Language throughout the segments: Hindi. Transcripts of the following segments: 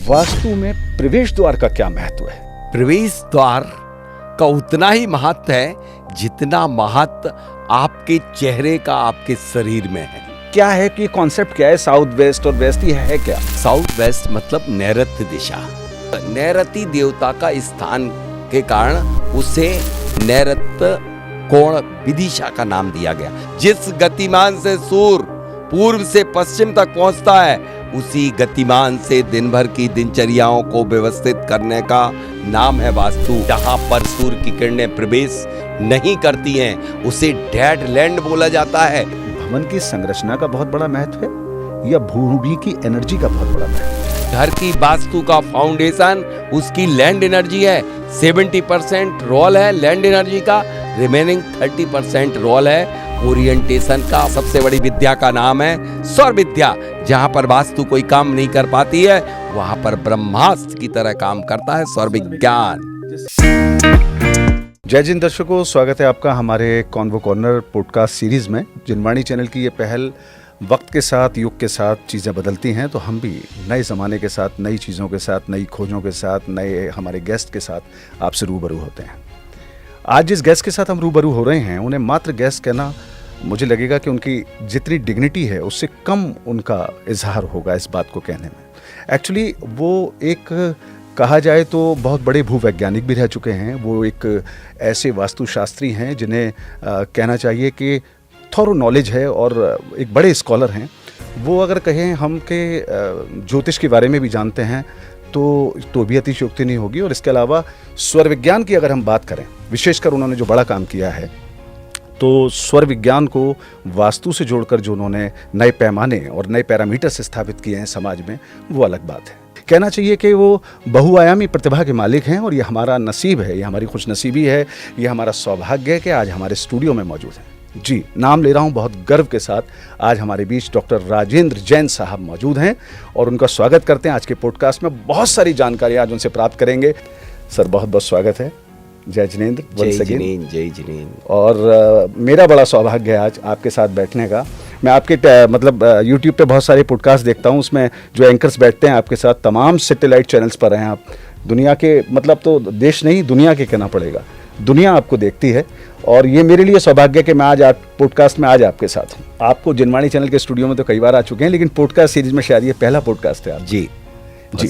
वास्तु में प्रवेश द्वार का क्या महत्व है? प्रवेश द्वार का उतना ही महत्व है जितना महत्व आपके चेहरे का आपके शरीर में है। क्या है कि कॉन्सेप्ट क्या है? साउथ वेस्ट और वेस्ट ही है क्या? साउथ वेस्ट मतलब नैऋत्य दिशा। नैऋती देवता का स्थान के कारण उसे नैऋत्य कोण विदिशा का नाम दिया गया। जिस गतिमान से सूर्य पूर्व से पश्चिम तक पहुंचता है, उसी गतिमान से दिन भर की दिनचर्याओं को व्यवस्थित करने का नाम है वास्तु। जहां पर सूर्य की किरणें प्रवेश नहीं करती हैं, उसे डेड लैंड बोला जाता है। भवन की संरचना का बहुत बड़ा महत्व है या भूमि की एनर्जी का बहुत बड़ा महत्व है? घर की वास्तु का फाउंडेशन उसकी लैंड एनर्जी है। 70% रोल है लैंड एनर्जी का, रिमेनिंग 30% रोल है ओरिएंटेशन का। सबसे बड़ी विद्या का नाम है सौर विद्या। जहां पर वास्तु कोई काम नहीं कर पाती है, वहां पर ब्रह्मास्त्र की तरह काम करता है सौर विज्ञान। जय जिन दर्शकों, स्वागत है आपका हमारे कॉन्वो कॉर्नर पॉडकास्ट सीरीज में। जिनवाणी चैनल की ये पहल वक्त के साथ, युग के साथ चीज़ें बदलती हैं, तो हम भी नए ज़माने के साथ, नई चीज़ों के साथ, नई खोजों के साथ, नए हमारे गेस्ट के साथ आपसे रूबरू होते हैं। आज जिस गेस्ट के साथ हम रूबरू हो रहे हैं, उन्हें मात्र गेस्ट कहना मुझे लगेगा कि उनकी जितनी डिग्निटी है उससे कम उनका इजहार होगा इस बात को कहने में। एक्चुअली वो एक कहा जाए तो बहुत बड़े भूवैज्ञानिक भी रह चुके हैं। वो एक ऐसे वास्तुशास्त्री हैं जिन्हें कहना चाहिए कि थोरो नॉलेज है और एक बड़े स्कॉलर हैं। वो अगर कहें हम के ज्योतिष के बारे में भी जानते हैं तो भी अतिशयोक्ति नहीं होगी। और इसके अलावा स्वर विज्ञान की अगर हम बात करें, विशेषकर उन्होंने जो बड़ा काम किया है, तो स्वर विज्ञान को वास्तु से जोड़कर जो उन्होंने नए पैमाने और नए पैरामीटर्स स्थापित किए हैं समाज में, वो अलग बात है। कहना चाहिए कि वो बहुआयामी प्रतिभा के मालिक हैं और ये हमारा नसीब है, ये हमारी खुशनसीबी है, ये हमारा सौभाग्य है कि आज हमारे स्टूडियो में मौजूद हैं। जी, नाम ले रहा हूं बहुत गर्व के साथ। आज हमारे बीच डॉक्टर राजेंद्र जैन साहब मौजूद हैं और उनका स्वागत करते हैं आज के पॉडकास्ट में। बहुत सारी जानकारी आज उनसे प्राप्त करेंगे। सर, बहुत बहुत स्वागत है। जय जिनेंद्र। जय जिनेंद्र। जय जिनेंद्र। और मेरा बड़ा सौभाग्य है आज आपके साथ बैठने का। मैं आपके मतलब यूट्यूब पे बहुत सारे पॉडकास्ट देखता हूँ, उसमें जो एंकर्स बैठते हैं आपके साथ, तमाम सैटेलाइट चैनल्स पर हैं आप। दुनिया के, मतलब तो देश नहीं, दुनिया के कहना पड़ेगा, दुनिया आपको देखती है। और ये मेरे लिए सौभाग्य कि मैं आज आप पॉडकास्ट में आज आपके साथ हूँ। आपको जिनवाणी चैनल के स्टूडियो में तो कई बार आ चुके हैं, लेकिन पॉडकास्ट सीरीज में शायद ये पहला पॉडकास्ट है आप। जी जी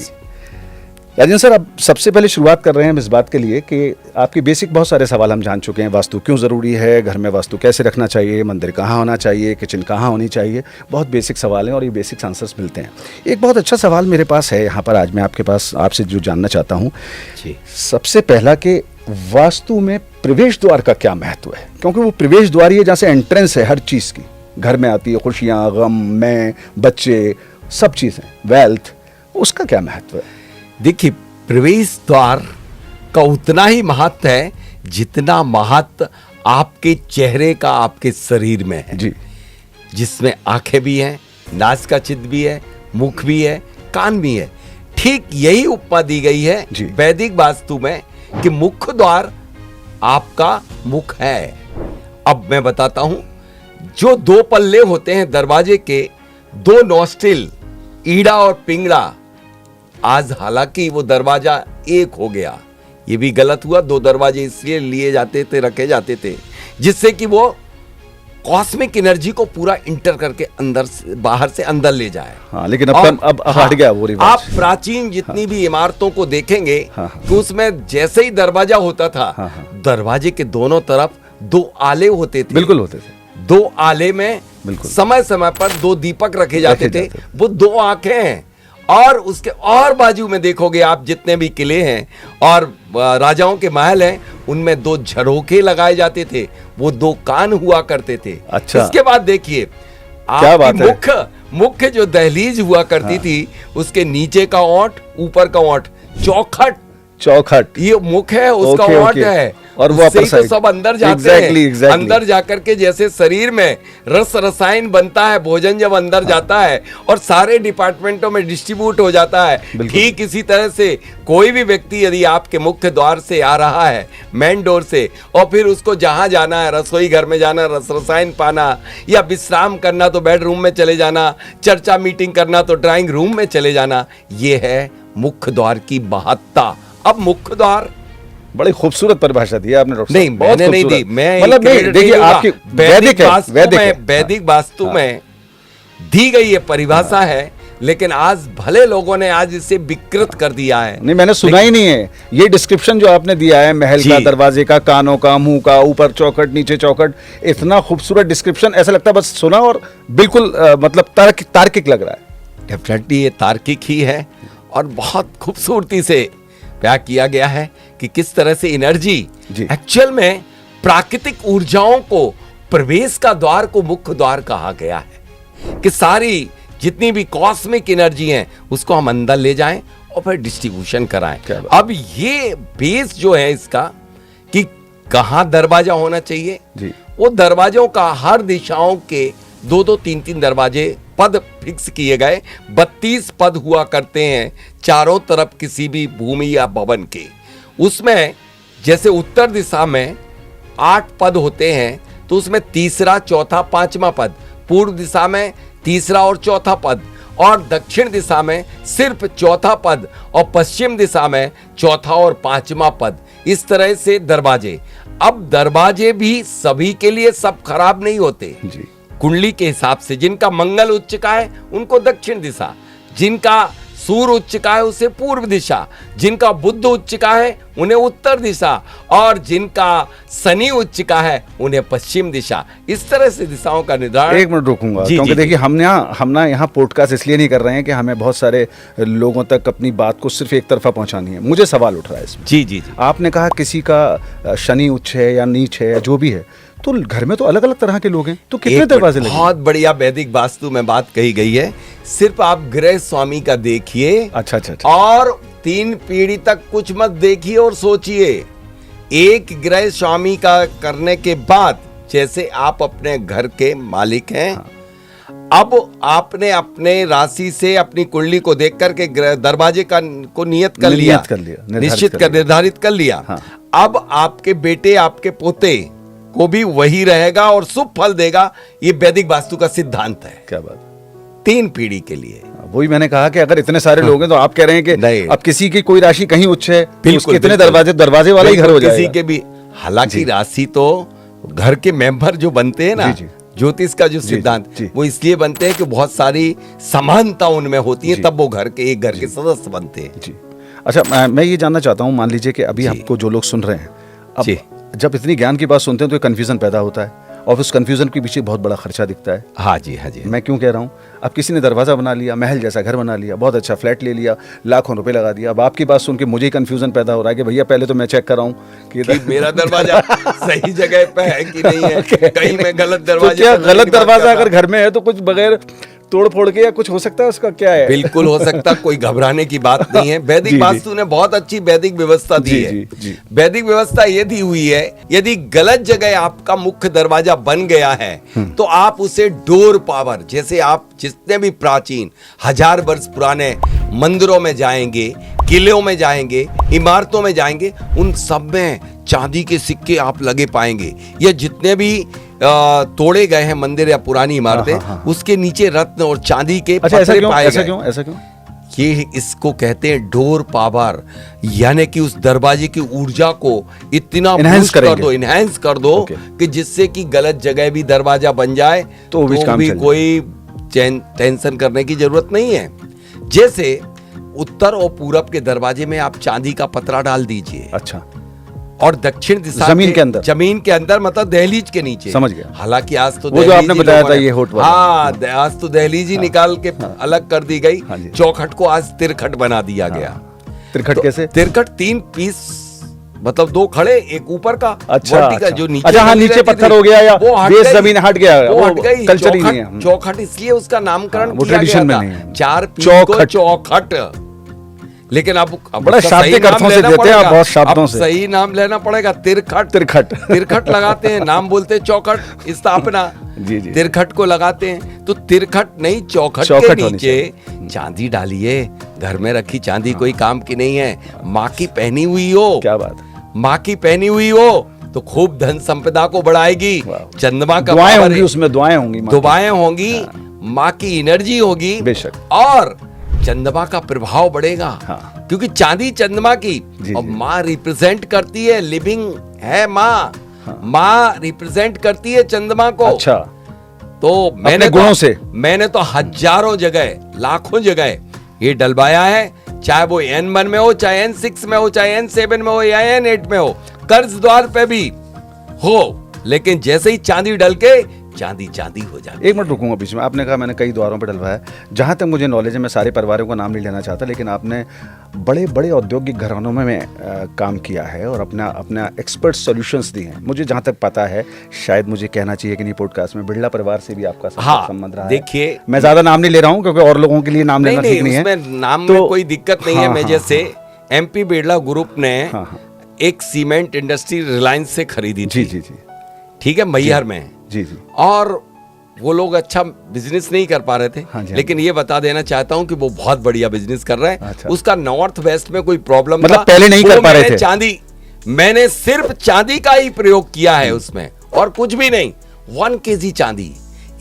राजेंद्र सर, अब सबसे पहले शुरुआत कर रहे हैं हम इस बात के लिए कि आपकी बेसिक बहुत सारे सवाल हम जान चुके हैं। वास्तु क्यों ज़रूरी है, घर में वास्तु कैसे रखना चाहिए, मंदिर कहाँ होना चाहिए, किचन कहाँ होनी चाहिए, बहुत बेसिक सवाल हैं और ये बेसिक आंसर्स मिलते हैं। एक बहुत अच्छा सवाल मेरे पास है यहाँ पर आज मैं आपके पास आपसे जो जानना चाहता हूँ जी, सबसे सबसे पहला कि वास्तु में प्रवेश द्वार का क्या महत्व है? क्योंकि वो प्रवेश द्वार ही है जैसे एंट्रेंस है हर चीज़ की। घर में आती है खुशियाँ, गम, मैं, बच्चे, सब चीज़ें, वेल्थ, उसका क्या महत्व है? देखिए, प्रवेश द्वार का उतना ही महत्व है जितना महत्व आपके चेहरे का आपके शरीर में है। जी, जिसमें आंखें भी हैं, नाक का छिद्र भी है, मुख भी है, कान भी है। ठीक यही उपमा दी गई है वैदिक वास्तु में कि मुख्य द्वार आपका मुख है। अब मैं बताता हूं, जो दो पल्ले होते हैं दरवाजे के, दो नॉस्ट्रिल, ईड़ा और पिंगड़ा, आज हालांकि वो दरवाजा एक हो गया, ये भी गलत हुआ। दो दरवाजे इसलिए लिए जाते थे, रखे जाते थे, जिससे कि वो कॉस्मिक एनर्जी को पूरा इंटर करके अंदर से, बाहर से अंदर ले जाए। हाँ, लेकिन अब हट गया वो रिवाज। आप प्राचीन जितनी भी इमारतों को देखेंगे कि उसमें जैसे ही दरवाजा होता था, दरवाजे के दोनों तरफ दो आले होते थे। बिल्कुल होते थे। दो आले में समय समय पर दो दीपक रखे जाते थे। वो दो आंखें हैं। और उसके और बाजू में देखोगे आप, जितने भी किले हैं और राजाओं के महल हैं, उनमें दो झरोखे लगाए जाते थे, वो दो कान हुआ करते थे। अच्छा। इसके बाद देखिए, आपकी मुख्य जो दहलीज हुआ करती थी, उसके नीचे का ओंठ, ऊपर का ओंठ, चौखट, ये मुख है, उसका ओंठ है, और वो अपर साइड, तो सब अंदर जाते हैं। अंदर जाकर के जैसे शरीर में रस रसायन बनता है, भोजन जब अंदर जाता है और सारे डिपार्टमेंटों में डिस्ट्रीब्यूट हो जाता है, ठीक इसी तरह से कोई भी व्यक्ति यदि आपके मुख्य द्वार से आ रहा है, मेन डोर से, और फिर उसको जहां जाना है, रसोई घर में जाना, रस रसायन पाना, या विश्राम करना तो बेडरूम में चले जाना, चर्चा मीटिंग करना तो ड्राइंग रूम में चले जाना, ये है मुख्य द्वार की महत्ता। अब मुख्य द्वार, बड़ी खूबसूरत परिभाषा दी है आपने डॉक्टर नहीं साहब, बहुत मैंने नहीं दी, खूबसूरत। मैं मतलब नहीं, देखिए आपकी वैदिक है, वैदिक है। वैदिक वास्तु में दी गई ये परिभाषा है, लेकिन आज भले लोगों ने आज इसे विकृत कर दिया है। नहीं, मैंने सुना ही नहीं है ये डिस्क्रिप्शन जो आपने दिया है, महल का, दरवाजे का, कानों का, मुंह का, ऊपर चौखट, नीचे चौखट, इतना खूबसूरत डिस्क्रिप्शन, ऐसा लगता है बस सुना और बिल्कुल मतलब तार्किक लग रहा है। डेफिनेटली ये तार्किक ही है और बहुत खूबसूरती से क्या किया गया है कि किस तरह से एनर्जी एक्चुअल में प्राकृतिक ऊर्जाओं को प्रवेश का द्वार को मुख्य द्वार कहा गया है, कि सारी जितनी भी कॉस्मिक एनर्जी है उसको हम अंदर ले जाएं और फिर डिस्ट्रीब्यूशन कराएं। अब ये बेस जो है इसका कि कहां दरवाजा होना चाहिए जी। वो दरवाजों का हर दिशाओं के 2-2, 3-3 दरवाजे पद फिक्स किए गए। 32 पद हुआ करते हैं चारों तरफ किसी भी भूमि या भवन के। उसमें जैसे उत्तर दिशा में 8 पद होते हैं, तो उसमें तीसरा, चौथा, 5वां पद, पूर्व दिशा में तीसरा और चौथा पद, और दक्षिण दिशा में सिर्फ चौथा पद, और पश्चिम दिशा में चौथा और 5वां पद। इस तरह से दरवाजे। अब दरवाजे भी सभी के लिए सब खराब नहीं होते जी। कुंडली के हिसाब से जिनका मंगल उच्च का है उनको दक्षिण दिशा, जिनका सूर्य उच्च का है उसे पूर्व दिशा, जिनका बुध उच्च का है उन्हें उत्तर दिशा, और जिनका शनि उच्च का है उन्हें पश्चिम दिशा। इस तरह से दिशाओं का निर्धारण। एक मिनट रुकूंगा, क्योंकि देखिए हम यहाँ पॉडकास्ट इसलिए नहीं कर रहे हैं कि हमें बहुत सारे लोगों तक अपनी बात को सिर्फ एक तरफा पहुंचानी है। मुझे सवाल उठ रहा है इसमें। जी। आपने कहा किसी का शनि उच्च है या नीच है या जो भी है, तो घर में तो अलग अलग तरह के लोग हैं, तो कितने दरवाजे लगे? बहुत बढ़िया वैदिक वास्तु में बात कही गई है। सिर्फ आप गृह स्वामी का देखिए, अच्छा, और 3 पीढ़ी तक कुछ मत देखिए और सोचिए। एक गृह स्वामी का करने के बाद, जैसे आप अपने घर के मालिक हैं, अब आपने अपने राशि से अपनी कुंडली को देख करके दरवाजे को नियत कर लिया, निर्धारित कर लिया। अब आपके बेटे, आपके पोते को भी वही रहेगा और शुभ फल देगा। ये वैदिक वास्तु का सिद्धांत है। क्या बात, 3 पीढ़ी के लिए। वही मैंने कहा कि अगर इतने सारे लोग हैं तो आप कह रहे हैं कि अब किसी की कोई राशि कहीं उच्च है, कितने दरवाजे वाला ही घर हो जाएगा। किसी के भी, हालांकि राशि तो घर के मेंबर जो बनते हैं ना, ज्योतिष का जो सिद्धांत, वो इसलिए बनते हैं कि बहुत सारी समानता उनमें होती है, तब वो एक घर के सदस्य बनते हैं। अच्छा, मैं ये जानना चाहता हूँ, मान लीजिए कि अभी आपको जो लोग सुन रहे हैं, अब जब इतनी ज्ञान की बात सुनते हैं तो कंफ्यूजन पैदा होता है, और उस कंफ्यूजन के पीछे बहुत बड़ा खर्चा दिखता है। हाँ जी। मैं क्यों कह रहा हूँ, अब किसी ने दरवाजा बना लिया, महल जैसा घर बना लिया, बहुत अच्छा फ्लैट ले लिया, लाखों रुपए लगा दिया। अब आपकी बात सुन के मुझे कंफ्यूजन पैदा हो रहा है कि भैया पहले तो मैं चेक कर रहा हूँ कि मेरा दरवाजा सही जगह पे है कि नहीं है, कहीं मैं गलत दरवाजा। क्या गलत दरवाजा अगर घर में है तो कुछ बगैर तोड़ फोड़ के या कुछ हो सकता है, उसका क्या है? बिल्कुल हो सकता, कोई घबराने की बात नहीं है। वैदिक वास्तु ने बहुत अच्छी वैदिक व्यवस्था दी है। वैदिक व्यवस्था ये दी हुई है, यदि गलत जगह आपका मुख्य दरवाजा बन गया है तो आप उसे डोर पावर, जैसे आप जितने भी प्राचीन 1000 वर्ष पुराने मंदिरों में जाएंगे, किलों में जाएंगे, इमारतों में जाएंगे, उन सब में चांदी के सिक्के आप लगे पाएंगे। या जितने भी तोड़े गए हैं मंदिर या पुरानी इमारतें, उसके नीचे रत्न और चांदी के पत्थर पाए गए। ऐसा क्यों? ये इसको कहते हैं डोर पावर, यानी कि उस दरवाजे की ऊर्जा को इतना इनहैंस कर दो कि जिससे कि गलत जगह भी दरवाजा बन जाए तो भी कोई टेंशन करने की जरूरत नहीं है। जैसे उत्तर और पूरब के दरवाजे में आप चांदी का पतरा डाल दीजिए। अच्छा। और दक्षिण दिशा जमीन के अंदर मतलब दहलीज के नीचे। समझ गया। हालांकि आज तो वो जो आपने बताया था ये होट वाला, आज तो दहलीज ही निकाल के अलग कर दी गई। चौखट को आज तिरखट बना दिया गया। तिरखट कैसे? तिरखट 3 पीस, मतलब 2 खड़े, एक ऊपर का, अच्छा, जो नीचे, अच्छा, नीचे पत्थर हो गया या बेस जमीन हट गया, वो हट गई। कल्चर ही नहीं है। चौखट इसलिए उसका नामकरण किया गया था, 4 पीस को चौखट। लेकिन अब बड़ा शाब्दिक अर्थों से देते हैं, बहुत शब्दों से सही नाम लेना पड़ेगा। तिरखट लगाते हैं, नाम बोलते हैं चौखट, स्थापना तिरखट को लगाते हैं। तो तिरखट नहीं, चौखट के नीचे चांदी डालिए। घर में रखी चांदी कोई काम की नहीं है। माँ की पहनी हुई हो, क्या बात, माँ की पहनी हुई हो तो खूब धन संपदा को बढ़ाएगी। चंद्रमा का दुआएं होंगी, उसमें दुआएं होंगी, माँ की एनर्जी होगी। बेशक। और चंद्रमा का प्रभाव बढ़ेगा। हाँ। क्योंकि चांदी चंद्रमा की और माँ रिप्रेजेंट करती है, लिविंग है माँ। हाँ। माँ रिप्रेजेंट करती है चंद्रमा को। अच्छा। तो मैंने तो हजारों जगह, लाखों जगह ये डलवाया है, चाहे वो N1 में हो, चाहे N6 में हो, चाहे N7 में हो या N8 में हो, कर्ज द्वार पे भी हो, लेकिन जैसे ही चांदी डल के चांदी चांदी हो जाती। एक मिनट रुकूंगा बीच में। आपने कहा मैंने कई द्वारों पर डलवाया। जहां तक मुझे नॉलेज है, मैं सारे परिवारों का नाम नहीं लेना चाहता, लेकिन आपने बड़े बड़े औद्योगिक घरानों में काम किया है और अपना एक्सपर्ट सॉल्यूशंस दिए हैं। मुझे जहां तक पता है, शायद मुझे कहना चाहिए कि नहीं पॉडकास्ट में, बिरला परिवार से भी आपका संबंध रहा है। देखिए, मैं ज्यादा नाम नहीं ले रहा हूँ क्योंकि और लोगों के लिए नाम लेना ठीक नहीं है। नाम में कोई दिक्कत नहीं है। मैं जैसे MP बिरला ग्रुप ने एक सीमेंट इंडस्ट्री रिलायंस से खरीदी थी। जी, ठीक है, मैहर में। जी। और वो लोग अच्छा बिजनेस नहीं कर पा रहे थे। लेकिन ये बता देना चाहता हूँ कि वो बहुत बढ़िया बिजनेस कर रहे हैं। अच्छा। उसका नॉर्थ वेस्ट में कोई प्रॉब्लम मतलब पहले नहीं कर पा रहे थे। मैंने सिर्फ चांदी का ही प्रयोग किया है उसमें, और कुछ भी नहीं। 1 kg चांदी,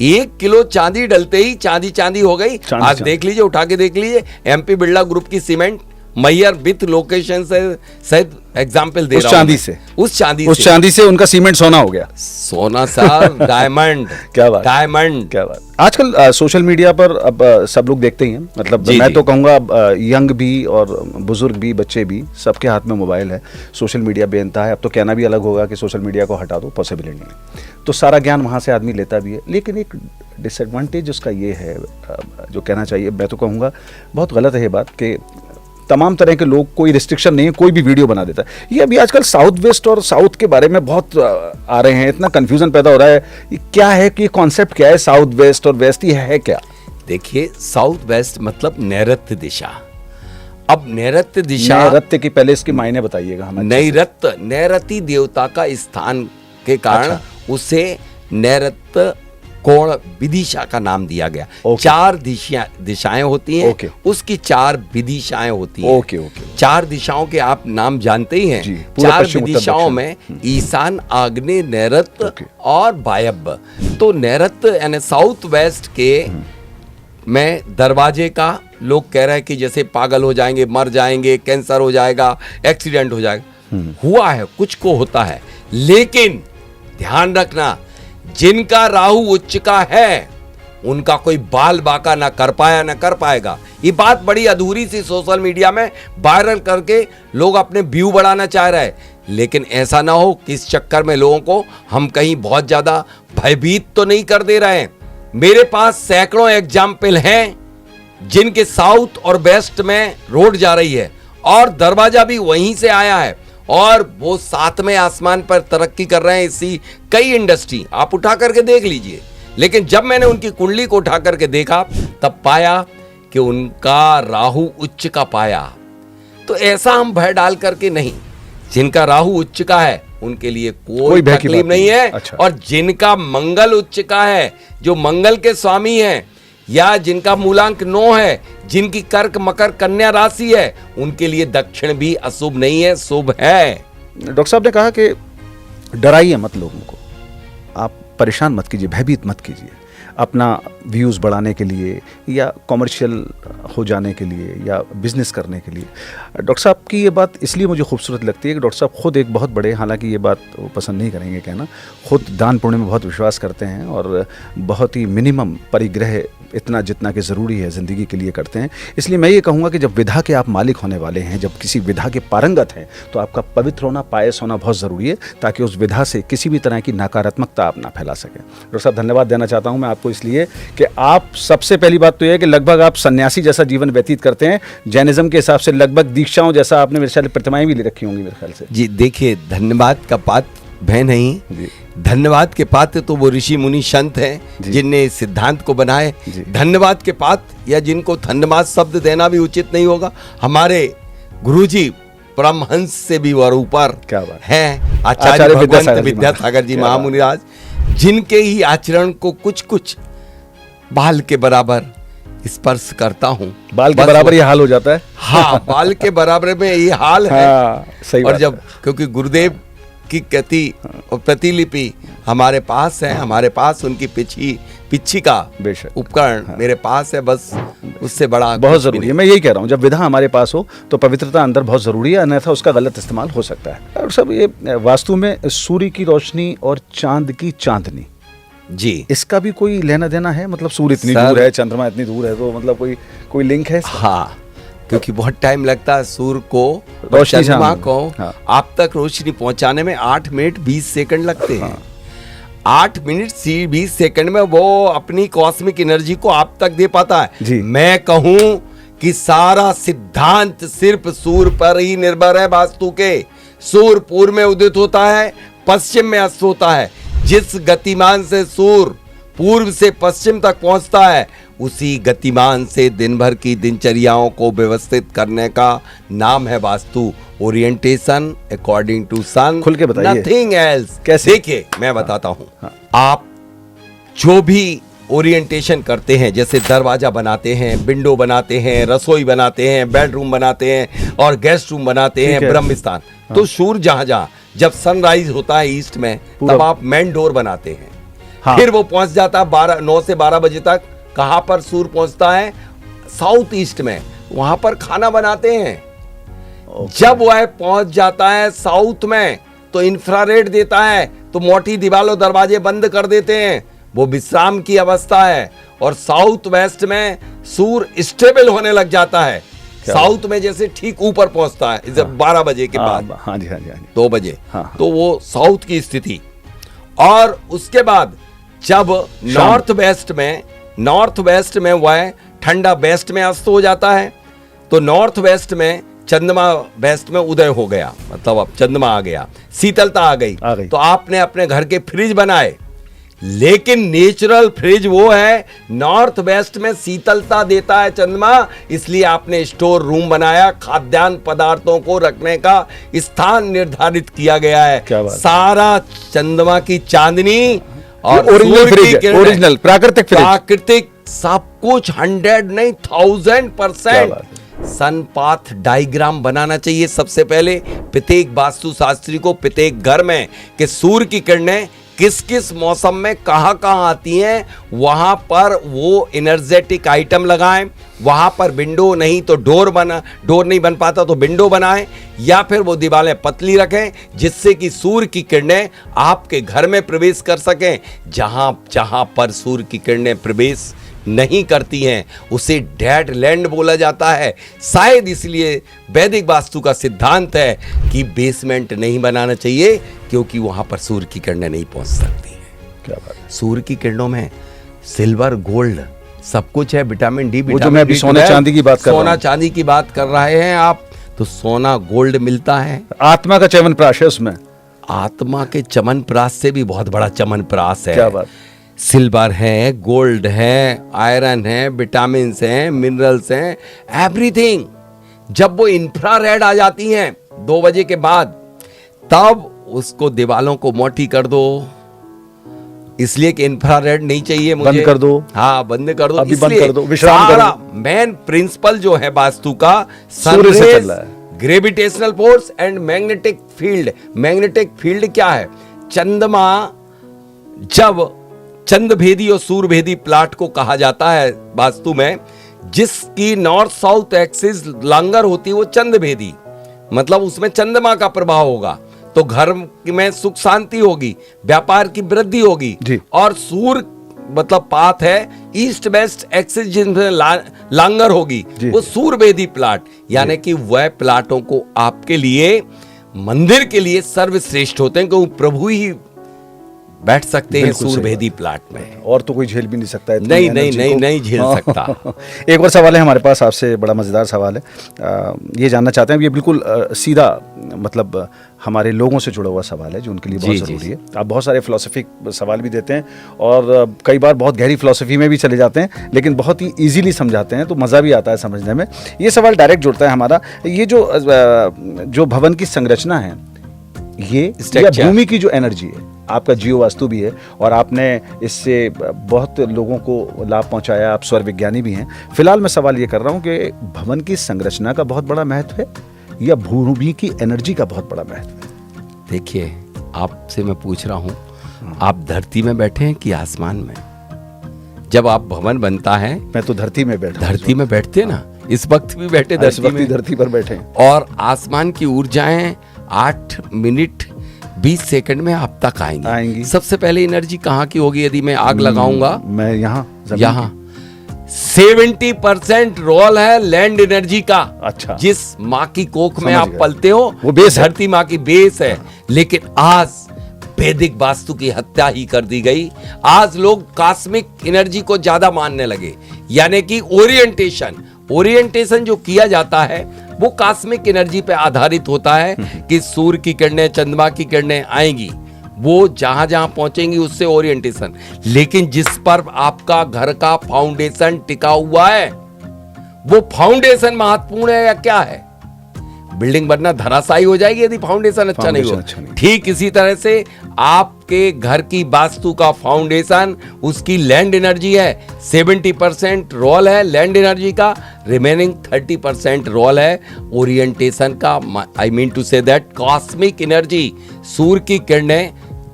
1 किलो चांदी डलते ही चांदी हो गई। आज देख लीजिए, उठा के देख लीजिए, MP बिरला ग्रुप की सीमेंट मैहर विथ लोकेशन से शायद एग्जाम्पल दे रहा हूं। उस चांदी से उनका सीमेंट सोना हो गया। सोना सर, डायमंड। क्या बात, डायमंड, क्या बात। आजकल सोशल मीडिया पर अब सब लोग देखते ही हैं। मतलब मैं तो कहूँगा यंग भी और बुजुर्ग भी, बच्चे भी, सबके हाथ में मोबाइल है। सोशल मीडिया बेनता है। अब तो कहना भी अलग होगा कि सोशल मीडिया को हटा दो, पॉसिबल नहीं है। तो सारा ज्ञान वहाँ से आदमी लेता भी है। लेकिन एक डिसएडवांटेज उसका ये है, जो कहना चाहिए, मैं तो कहूँगा बहुत गलत है ये बात, कि तमाम तरह के लोग, कोई रिस्ट्रिक्शन नहीं है, कोई भी वीडियो बना देता है। ये अभी आजकल साउथ वेस्ट और साउथ के बारे में बहुत आ रहे हैं, इतना कंफ्यूजन पैदा हो रहा है। ये क्या है कि कॉन्सेप्ट क्या है, साउथ वेस्ट और वेस्ट, ये है क्या? देखिए, साउथ वेस्ट मतलब नैऋत्य दिशा। अब नैऋत्य दिशा, नैऋत्य की पहले इसके मायने बताइएगा हमें। नैऋति देवता का स्थान के कारण उसे नैऋत्य कोण विदिशा का नाम दिया गया। 4 दिशाएं होती हैं। उसकी 4 विदिशाएं होती हैं। 4 दिशाओं के आप नाम जानते ही हैं। 4 विदिशाओं में ईशान, आग्नेय, नैऋत्य और वायव्य। तो नैऋत्य यानी साउथ वेस्ट के में दरवाजे का लोग कह रहे हैं कि जैसे पागल हो जाएंगे, मर जाएंगे, कैंसर हो जाएगा, एक्सीडेंट हो जाएगा। हुआ है, कुछ को होता है, लेकिन ध्यान रखना, जिनका राहु उच्च का है उनका कोई बाल बाका ना कर पाया ना कर पाएगा। ये बात बड़ी अधूरी सी सोशल मीडिया में वायरल करके लोग अपने व्यू बढ़ाना चाह रहे हैं, लेकिन ऐसा ना हो कि इस चक्कर में लोगों को हम कहीं बहुत ज्यादा भयभीत तो नहीं कर दे रहे हैं। मेरे पास सैकड़ों एग्जाम्पल हैं जिनके साउथ और वेस्ट में रोड जा रही है और दरवाजा भी वहीं से आया है, और वो 7वें आसमान पर तरक्की कर रहे हैं। इसी कई इंडस्ट्री आप उठा करके देख लीजिए। लेकिन जब मैंने उनकी कुंडली को उठा करके देखा, तब पाया कि उनका राहु उच्च का पाया। तो ऐसा हम भय डाल करके नहीं, जिनका राहु उच्च का है उनके लिए कोई तकलीफ नहीं है। अच्छा। और जिनका मंगल उच्च का है, जो मंगल के स्वामी है, या जिनका मूलांक 9 है, जिनकी कर्क मकर कन्या राशि है, उनके लिए दक्षिण भी अशुभ नहीं है, शुभ है। डॉक्टर साहब ने कहा कि डराइए मत लोगों को, आप परेशान मत कीजिए, भयभीत मत कीजिए, अपना व्यूज़ बढ़ाने के लिए या कॉमर्शियल हो जाने के लिए या बिजनेस करने के लिए। डॉक्टर साहब की ये बात इसलिए मुझे खूबसूरत लगती है कि डॉक्टर साहब खुद एक बहुत बड़े, हालांकि ये बात वो पसंद नहीं करेंगे कहना, खुद दान पुण्य में बहुत विश्वास करते हैं और बहुत ही मिनिमम परिग्रह, इतना जितना कि ज़रूरी है ज़िंदगी के लिए, करते हैं। इसलिए मैं ये कहूँगा कि जब विधा के आप मालिक होने वाले हैं, जब किसी विधा के पारंगत हैं, तो आपका पवित्र होना, पायस होना बहुत ज़रूरी है, ताकि उस विधा से किसी भी तरह की नकारात्मकता आप ना फैला सकें। डॉक्टर साहब, धन्यवाद देना चाहता हूँ मैं आपको, इसलिए कि आप, सबसे पहली बात तो यह है कि लगभग आप सन्यासी जैसा जीवन व्यतीत करते हैं। जैनिज्म के हिसाब से लगभग दीक्षाओं जैसा आपने मेरे ख्याल प्रतिमाएं भी ले रखी होंगी मेरे ख्याल से। जी देखिए, धन्यवाद का पात्र भय नहीं, धन्यवाद के पात्र तो वो ऋषि मुनि संत हैं जिनने इस सिद्धांत को बनाए। धन्यवाद के पात्र, या जिनको धन्यवाद शब्द देना भी उचित नहीं होगा, हमारे गुरुजी परमहंस से भी वर ऊपर हैं आचार्य भगवंत विद्यासागर जी महामुनिराज, जिनके ही आचरण को कुछ कुछ बाल के बराबर स्पर्श करता हूँ। बाल के बराबर ये हाल हो जाता है। हाँ, बाल के बराबर में ये हाल है। सही और जब, क्योंकि गुरुदेव की कृति और प्रतिलिपि हमारे पास है, हमारे पास उनकी पिछी पिच्छी का बेशक उपकरण मेरे पास है, बस उससे बड़ा बहुत जरूरी है। मैं यही कह रहा हूँ, जब विधा हमारे पास हो तो पवित्रता अंदर बहुत जरूरी है, अन्यथा उसका गलत इस्तेमाल हो सकता है। और सब ये वास्तु में सूर्य की रोशनी और चांद की चांदनी, जी, इसका भी कोई लेना देना है? मतलब सूर्य इतनी दूर है, चंद्रमा इतनी दूर है, तो मतलब कोई लिंक है इसका? हाँ, क्योंकि बहुत टाइम लगता है सूर्य को, रोशनी चंद्रमा को हाँ। आप तक रोशनी पहुंचाने में 8 मिनट 20 सेकंड लगते हैं। 8 मिनट 20 सेकंड में वो अपनी कॉस्मिक एनर्जी को आप तक दे पाता है। जी। मैं कहूं कि सारा सिद्धांत सिर्फ सूर्य पर ही निर्भर है वास्तु के। सूर्य पूर्व में उदित होता है, पश्चिम में अस्त होता है। जिस गतिमान से सूर्य पूर्व से पश्चिम तक पहुंचता है, उसी गतिमान से दिन भर की दिनचर्याओं को व्यवस्थित करने का नाम है वास्तु। ओरिएंटेशन अकॉर्डिंग टू सन, खुल के बताइए, नथिंग एल्स। कैसे? देखिए मैं बताता हूं। आप जो भी ओरिएंटेशन करते हैं, जैसे दरवाजा बनाते हैं, विंडो बनाते हैं, रसोई बनाते हैं, बेडरूम बनाते हैं और गेस्ट रूम बनाते हैं, ब्रह्म स्थान, तो सूर्य जहां जहां जब सनराइज होता है ईस्ट में, तब आप मेन डोर बनाते हैं। हाँ। फिर वो पहुंच जाता है 9 से 12 बजे तक। कहां पर सूर्य पहुंचता है? साउथ ईस्ट में, वहां पर खाना बनाते हैं। जब वह पहुंच जाता है साउथ में, तो इंफ्रारेड देता है, तो मोटी दीवारों दरवाजे बंद कर देते हैं। वो विश्राम की अवस्था है। और साउथ वेस्ट में सूर्य स्टेबल होने लग जाता है। साउथ में जैसे ठीक ऊपर पहुंचता है जब 12 बजे के बाद, हाँ जी, हाँ जी, हाँ जी, 2 बजे, हाँ। तो वो साउथ की स्थिति। और उसके बाद जब नॉर्थ वेस्ट में वह ठंडा वेस्ट में अस्त हो जाता है, तो नॉर्थ वेस्ट में चंद्रमा वेस्ट में उदय हो गया, मतलब अब चंद्रमा आ गया, शीतलता आ गई। तो आपने अपने घर के फ्रिज बनाए, लेकिन नेचुरल फ्रिज वो है, नॉर्थ वेस्ट में शीतलता देता है चंद्रमा, इसलिए आपने स्टोर रूम बनाया। खाद्यान्न पदार्थों को रखने का स्थान निर्धारित किया गया है। सारा चंद्रमा की चांदनी और ओरिजिनल प्राकृतिक सब कुछ 100 नहीं 1000% सनपाथ डायग्राम बनाना चाहिए सबसे पहले प्रत्येक वास्तुशास्त्री को, प्रत्येक घर में, कि सूर्य की किरणें किस किस मौसम में कहां कहां आती हैं, वहां पर वो एनर्जेटिक आइटम लगाएं। वहां पर विंडो नहीं तो डोर नहीं बन पाता तो विंडो बनाएं, या फिर वो दीवारें पतली रखें, जिससे कि सूर्य की किरणें आपके घर में प्रवेश कर सकें। जहां जहां पर सूर्य की किरणें प्रवेश नहीं करती हैं, उसे डेड लैंड बोला जाता है। शायद इसलिए वैदिक वास्तु का सिद्धांत है कि बेसमेंट नहीं बनाना चाहिए, क्योंकि वहां पर सूर्य की किरणें नहीं पहुंच सकती हैं। क्या बात है? सूर्य की किरणों में सिल्वर गोल्ड सब कुछ है, विटामिन डी, वो जो मैं अभी सोना चांदी की बात कर रहा हूं, सोना चांदी की बात कर रहे हैं आप, तो सोना गोल्ड मिलता है। आत्मा का च्यवनप्राश है उसमें। आत्मा के च्यवनप्राश से भी बहुत बड़ा च्यवनप्राश है। क्या बात? सिल्वर है, गोल्ड है, आयरन है, विटामिन हैं, मिनरल्स हैं, एवरीथिंग। जब वो इंफ्रारेड आ जाती हैं 2 बजे के बाद, तब उसको दीवालों को मोटी कर दो, इसलिए कि इंफ्रारेड नहीं चाहिए मुझे। बंद कर दो। हाँ, बंद कर दो। अभी बंद कर दो, विश्राम करो। मेन प्रिंसिपल जो है वास्तु का, सूर्य से चल रहा है। Gravitational force and magnetic field. Magnetic field क्या है? चंद्रमा, जब चंद्रभेदी और सूर्यभेदी प्लाट को कहा जाता है वास्तु में, जिसकी नॉर्थ साउथ एक्सिस लंगर होती है, वो चंद्रभेदी, मतलब उसमें चंद्रमा का प्रभाव होगा, तो घर में सुख शांति होगी, व्यापार की वृद्धि होगी। और सूर्य मतलब पाथ है ईस्ट वेस्ट एक्सिस, जिनमें लांगर होगी, वो सूर्यभेदी प्लाट, यानी कि वह प्लाटों को आपके लिए मंदिर के लिए सर्वश्रेष्ठ होते हैं, क्योंकि प्रभु ही बैठ सकते हैं सूर्यभेदी प्लाट में, और तो कोई झेल भी नहीं सकता है। नहीं झेल सकता। एक और सवाल है हमारे पास आपसे, बड़ा मज़ेदार सवाल है। ये जानना चाहते हैं, ये बिल्कुल सीधा मतलब हमारे लोगों से जुड़ा हुआ सवाल है, जो उनके लिए बहुत ज़रूरी है। आप बहुत सारे फिलोसफिक सवाल भी देते हैं, और कई बार बहुत गहरी फिलोसफी में भी चले जाते हैं, लेकिन बहुत ही ईजीली समझाते हैं, तो मज़ा भी आता है समझने में। ये सवाल डायरेक्ट जुड़ता है हमारा, ये जो भवन की संरचना है, ये भूमि की जो एनर्जी है, आपका जीव वास्तु भी है, और आपने इससे बहुत लोगों को लाभ पहुंचाया, आप स्वर विज्ञानी भी हैं। फिलहाल मैं सवाल ये कर रहा हूं कि भवन की संरचना का बहुत बड़ा महत्व है या भूमि की एनर्जी का बहुत बड़ा महत्व है? देखिए, आपसे मैं पूछ रहा हूं, आप धरती में बैठे हैं कि आसमान में? जब आप भवन बनता है, मैं तो धरती में बैठा, धरती में बैठते ना, इस वक्त भी बैठे इस वक्त भी धरती पर बैठे, और आसमान की ऊर्जाएं 8 मिनट 20 सेकंड में आप तक आएंगी। सबसे पहले एनर्जी कहाँ की होगी? यदि मैं आग लगाऊंगा, मैं यहाँ 70% रोल है लैंड एनर्जी का। अच्छा। जिस माँ की कोख में आप पलते हो वो बेस धरती माँ की बेस है। लेकिन आज वैदिक वास्तु की हत्या ही कर दी गई। आज लोग कॉस्मिक एनर्जी को ज्यादा मानने लगे, यानी कि ओरिएंटेशन जो किया जाता है वो कॉस्मिक एनर्जी पे आधारित होता है कि सूर्य की किरणें, चंद्रमा की किरणें आएंगी, वो जहां जहां पहुंचेंगी उससे ओरिएंटेशन। लेकिन जिस पर आपका घर का फाउंडेशन टिका हुआ है, वो फाउंडेशन महत्वपूर्ण है या क्या है? बिल्डिंग बनना धराशायी हो जाएगी यदि फाउंडेशन अच्छा नहीं हो। ठीक इसी तरह से आपके घर की वास्तु का फाउंडेशन उसकी लैंड एनर्जी है। 70% रोल है लैंड एनर्जी का, रिमेनिंग 30% रोल है ओरिएंटेशन का। I mean to say that cosmic energy, सूर्य की किरणें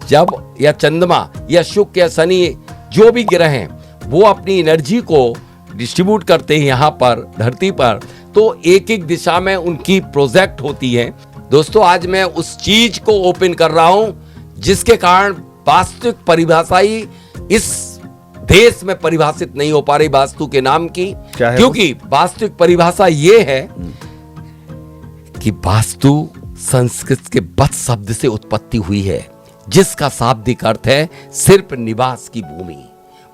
जब, या चंद्रमा या शुक्र या शनि, जो भी ग्रह हैं, वो अपनी एनर्जी को डिस्ट्रीब्यूट करते हैं यहाँ पर धरती पर, तो एक एक दिशा में उनकी प्रोजेक्ट होती है। दोस्तों, आज मैं उस चीज को ओपन कर रहा हूं जिसके कारण वास्तविक परिभाषा ही इस देश में परिभाषित नहीं हो पा रही वास्तु के नाम की। क्योंकि वास्तविक परिभाषा ये है कि वास्तु संस्कृत के वत् शब्द से उत्पत्ति हुई है, जिसका शाब्दिक अर्थ है सिर्फ निवास की भूमि।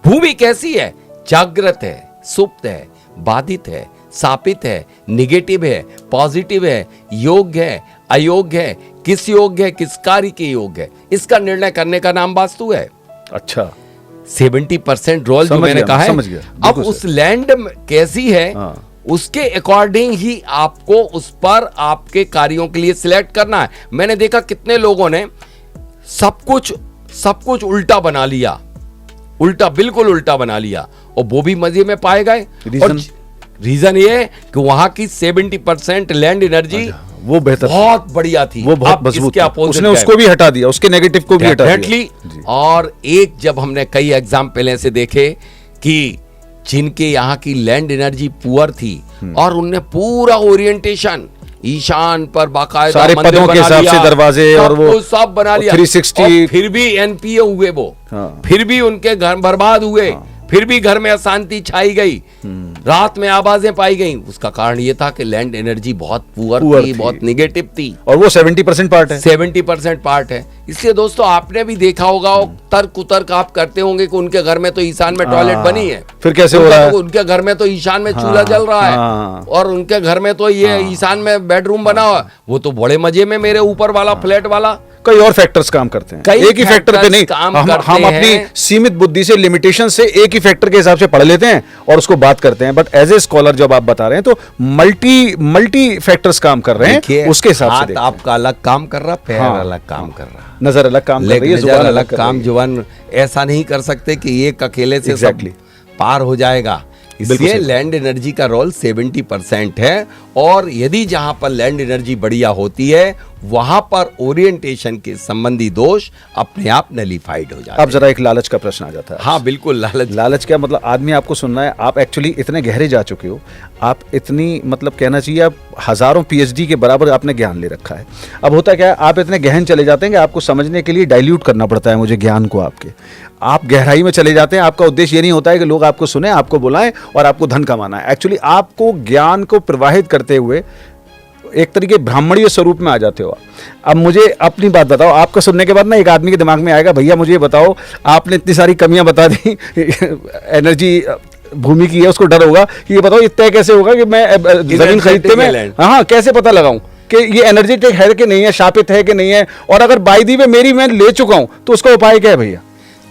भूमि कैसी है? जागृत है, सुप्त है, बाधित है, सापित है, निगेटिव है, पॉजिटिव है, योग्य है, अयोग्य है, किस योग्य है, किस कार्य के योग्य है, इसका निर्णय करने का नाम वास्तु है। अच्छा। 70% रोल जो मैंने कहा है। अब उस लैंड कैसी है, उसके अकॉर्डिंग ही आपको उस पर आपके कार्यों के लिए सिलेक्ट करना है। मैंने देखा कितने लोगों ने सब कुछ उल्टा बना लिया, बिल्कुल उल्टा बना लिया, और वो भी मजे में पाए गए। रीजन ये कि वहां की 70% लैंड एनर्जी वो बेहतर, बहुत बढ़िया थी, वो बहुत मजबूत थी। उसने उसको भी हटा दिया, उसके नेगेटिव को भी हटा दिया। और एक जब हमने कई एग्जाम्पल ऐसे देखे कि जिनके यहाँ की लैंड एनर्जी पुअर थी और उनने पूरा ओरिएंटेशन ईशान पर बाकायदा सारे पदों के हिसाब से दरवाजे और वो सब बना लिया, 360, फिर भी एनपीए हुए वो, फिर भी उनके घर बर्बाद हुए, फिर भी घर में अशांति छाई गई, रात में आवाजें पाई गई। उसका कारण ये था कि लैंड एनर्जी बहुत पुअर थी, बहुत निगेटिव थी, और वो 70% पार्ट है, 70% पार्ट है। इसलिए दोस्तों, आपने भी देखा होगा, तर्क कुतर्क आप करते होंगे कि उनके घर में तो ईशान में टॉयलेट बनी है, फिर कैसे हो रहा है, उनके घर में तो ईशान में चूल्हा जल रहा है, और उनके घर में तो ये ईशान में बेडरूम बना हुआ। वो तो बड़े मजे में मेरे ऊपर वाला फ्लैट वाला, कई और फैक्टर्स काम करते हैं, एक ही फैक्टर पे नहीं। हम अपनी सीमित बुद्धि से, लिमिटेशन से एक ही फैक्टर के हिसाब से पढ़ लेते हैं और उसको बात करते हैं। बट एज ए स्कॉलर जब आप बता रहे हैं तो मल्टी फैक्टर्स काम कर रहे हैं, उसके हिसाब से आपका अलग काम कर रहा, पैर अलग काम कर रहा, नजर अलग काम कर रही है, जुबान अलग काम। जुबान ऐसा नहीं कर सकते कि एक अकेले से सब पार हो जाएगा। इसलिए लैंड एनर्जी का रोल 70% है, और यदि जहां पर लैंड एनर्जी बढ़िया होती है वहां पर ओरिएंटेशन के संबंधी दोष अपने आप नलिफाइड हो जाते हैं। अब जरा एक लालच का प्रश्न आ जाता है। हाँ बिल्कुल, लालच क्या मतलब? आदमी आपको सुनना है, आप एक्चुअली इतने गहरे जा चुके हो, आप इतनी मतलब कहना चाहिए आप हजारों PhD के बराबर आपने ज्ञान ले रखा है। अब होता क्या है, आप इतने गहन चले जाते हैं कि आपको समझने के लिए डाइल्यूट करना पड़ता है मुझे ज्ञान को आपके। आप गहराई में चले जाते हैं, आपका उद्देश्य ये नहीं होता है कि लोग आपको सुने, आपको बुलाएं और आपको धन कमाना है। एक्चुअली आपको ज्ञान को प्रवाहित करते हुए एक तरीके ब्राह्मणीय स्वरूप में आ जाते हो। अब मुझे अपनी बात बताओ, आपका सुनने के बाद ना एक आदमी के दिमाग में आएगा, भैया मुझे बताओ, आपने इतनी सारी कमियां बता दी एनर्जी भूमि की है, उसको डर होगा कि ये बताओ ये तय कैसे होगा कि मैं जमीन खरीदते में कैसे पता लगाऊं कि ये एनर्जेटिक है कि नहीं है, शापित है कि नहीं है, और अगर बाय दी वे मेरी मैं ले चुका हूं तो उसका उपाय क्या है भैया?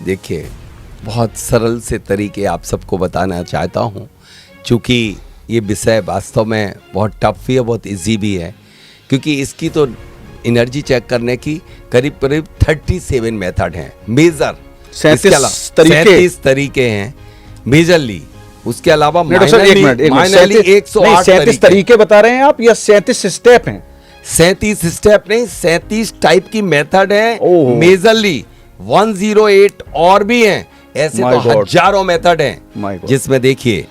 देखिए, बहुत सरल से तरीके आप सबको बताना चाहता हूं, क्योंकि ये विषय वास्तव में बहुत टफ भी है, बहुत इजी भी है, क्योंकि इसकी तो एनर्जी चेक करने की करीब 37 मेथड हैं, मेजर 37 तरीके हैं मेजरली। उसके अलावा माइनरली 108 तरीके बता रहे हैं आप, या 37 स्टेप हैं? 37 स्टेप नहीं, 37 टाइप की मेथड है मेजरली। 108 और भी हैं, ऐसे My तो God. हजारों मेथड My हैं, God. जिसमें देखिए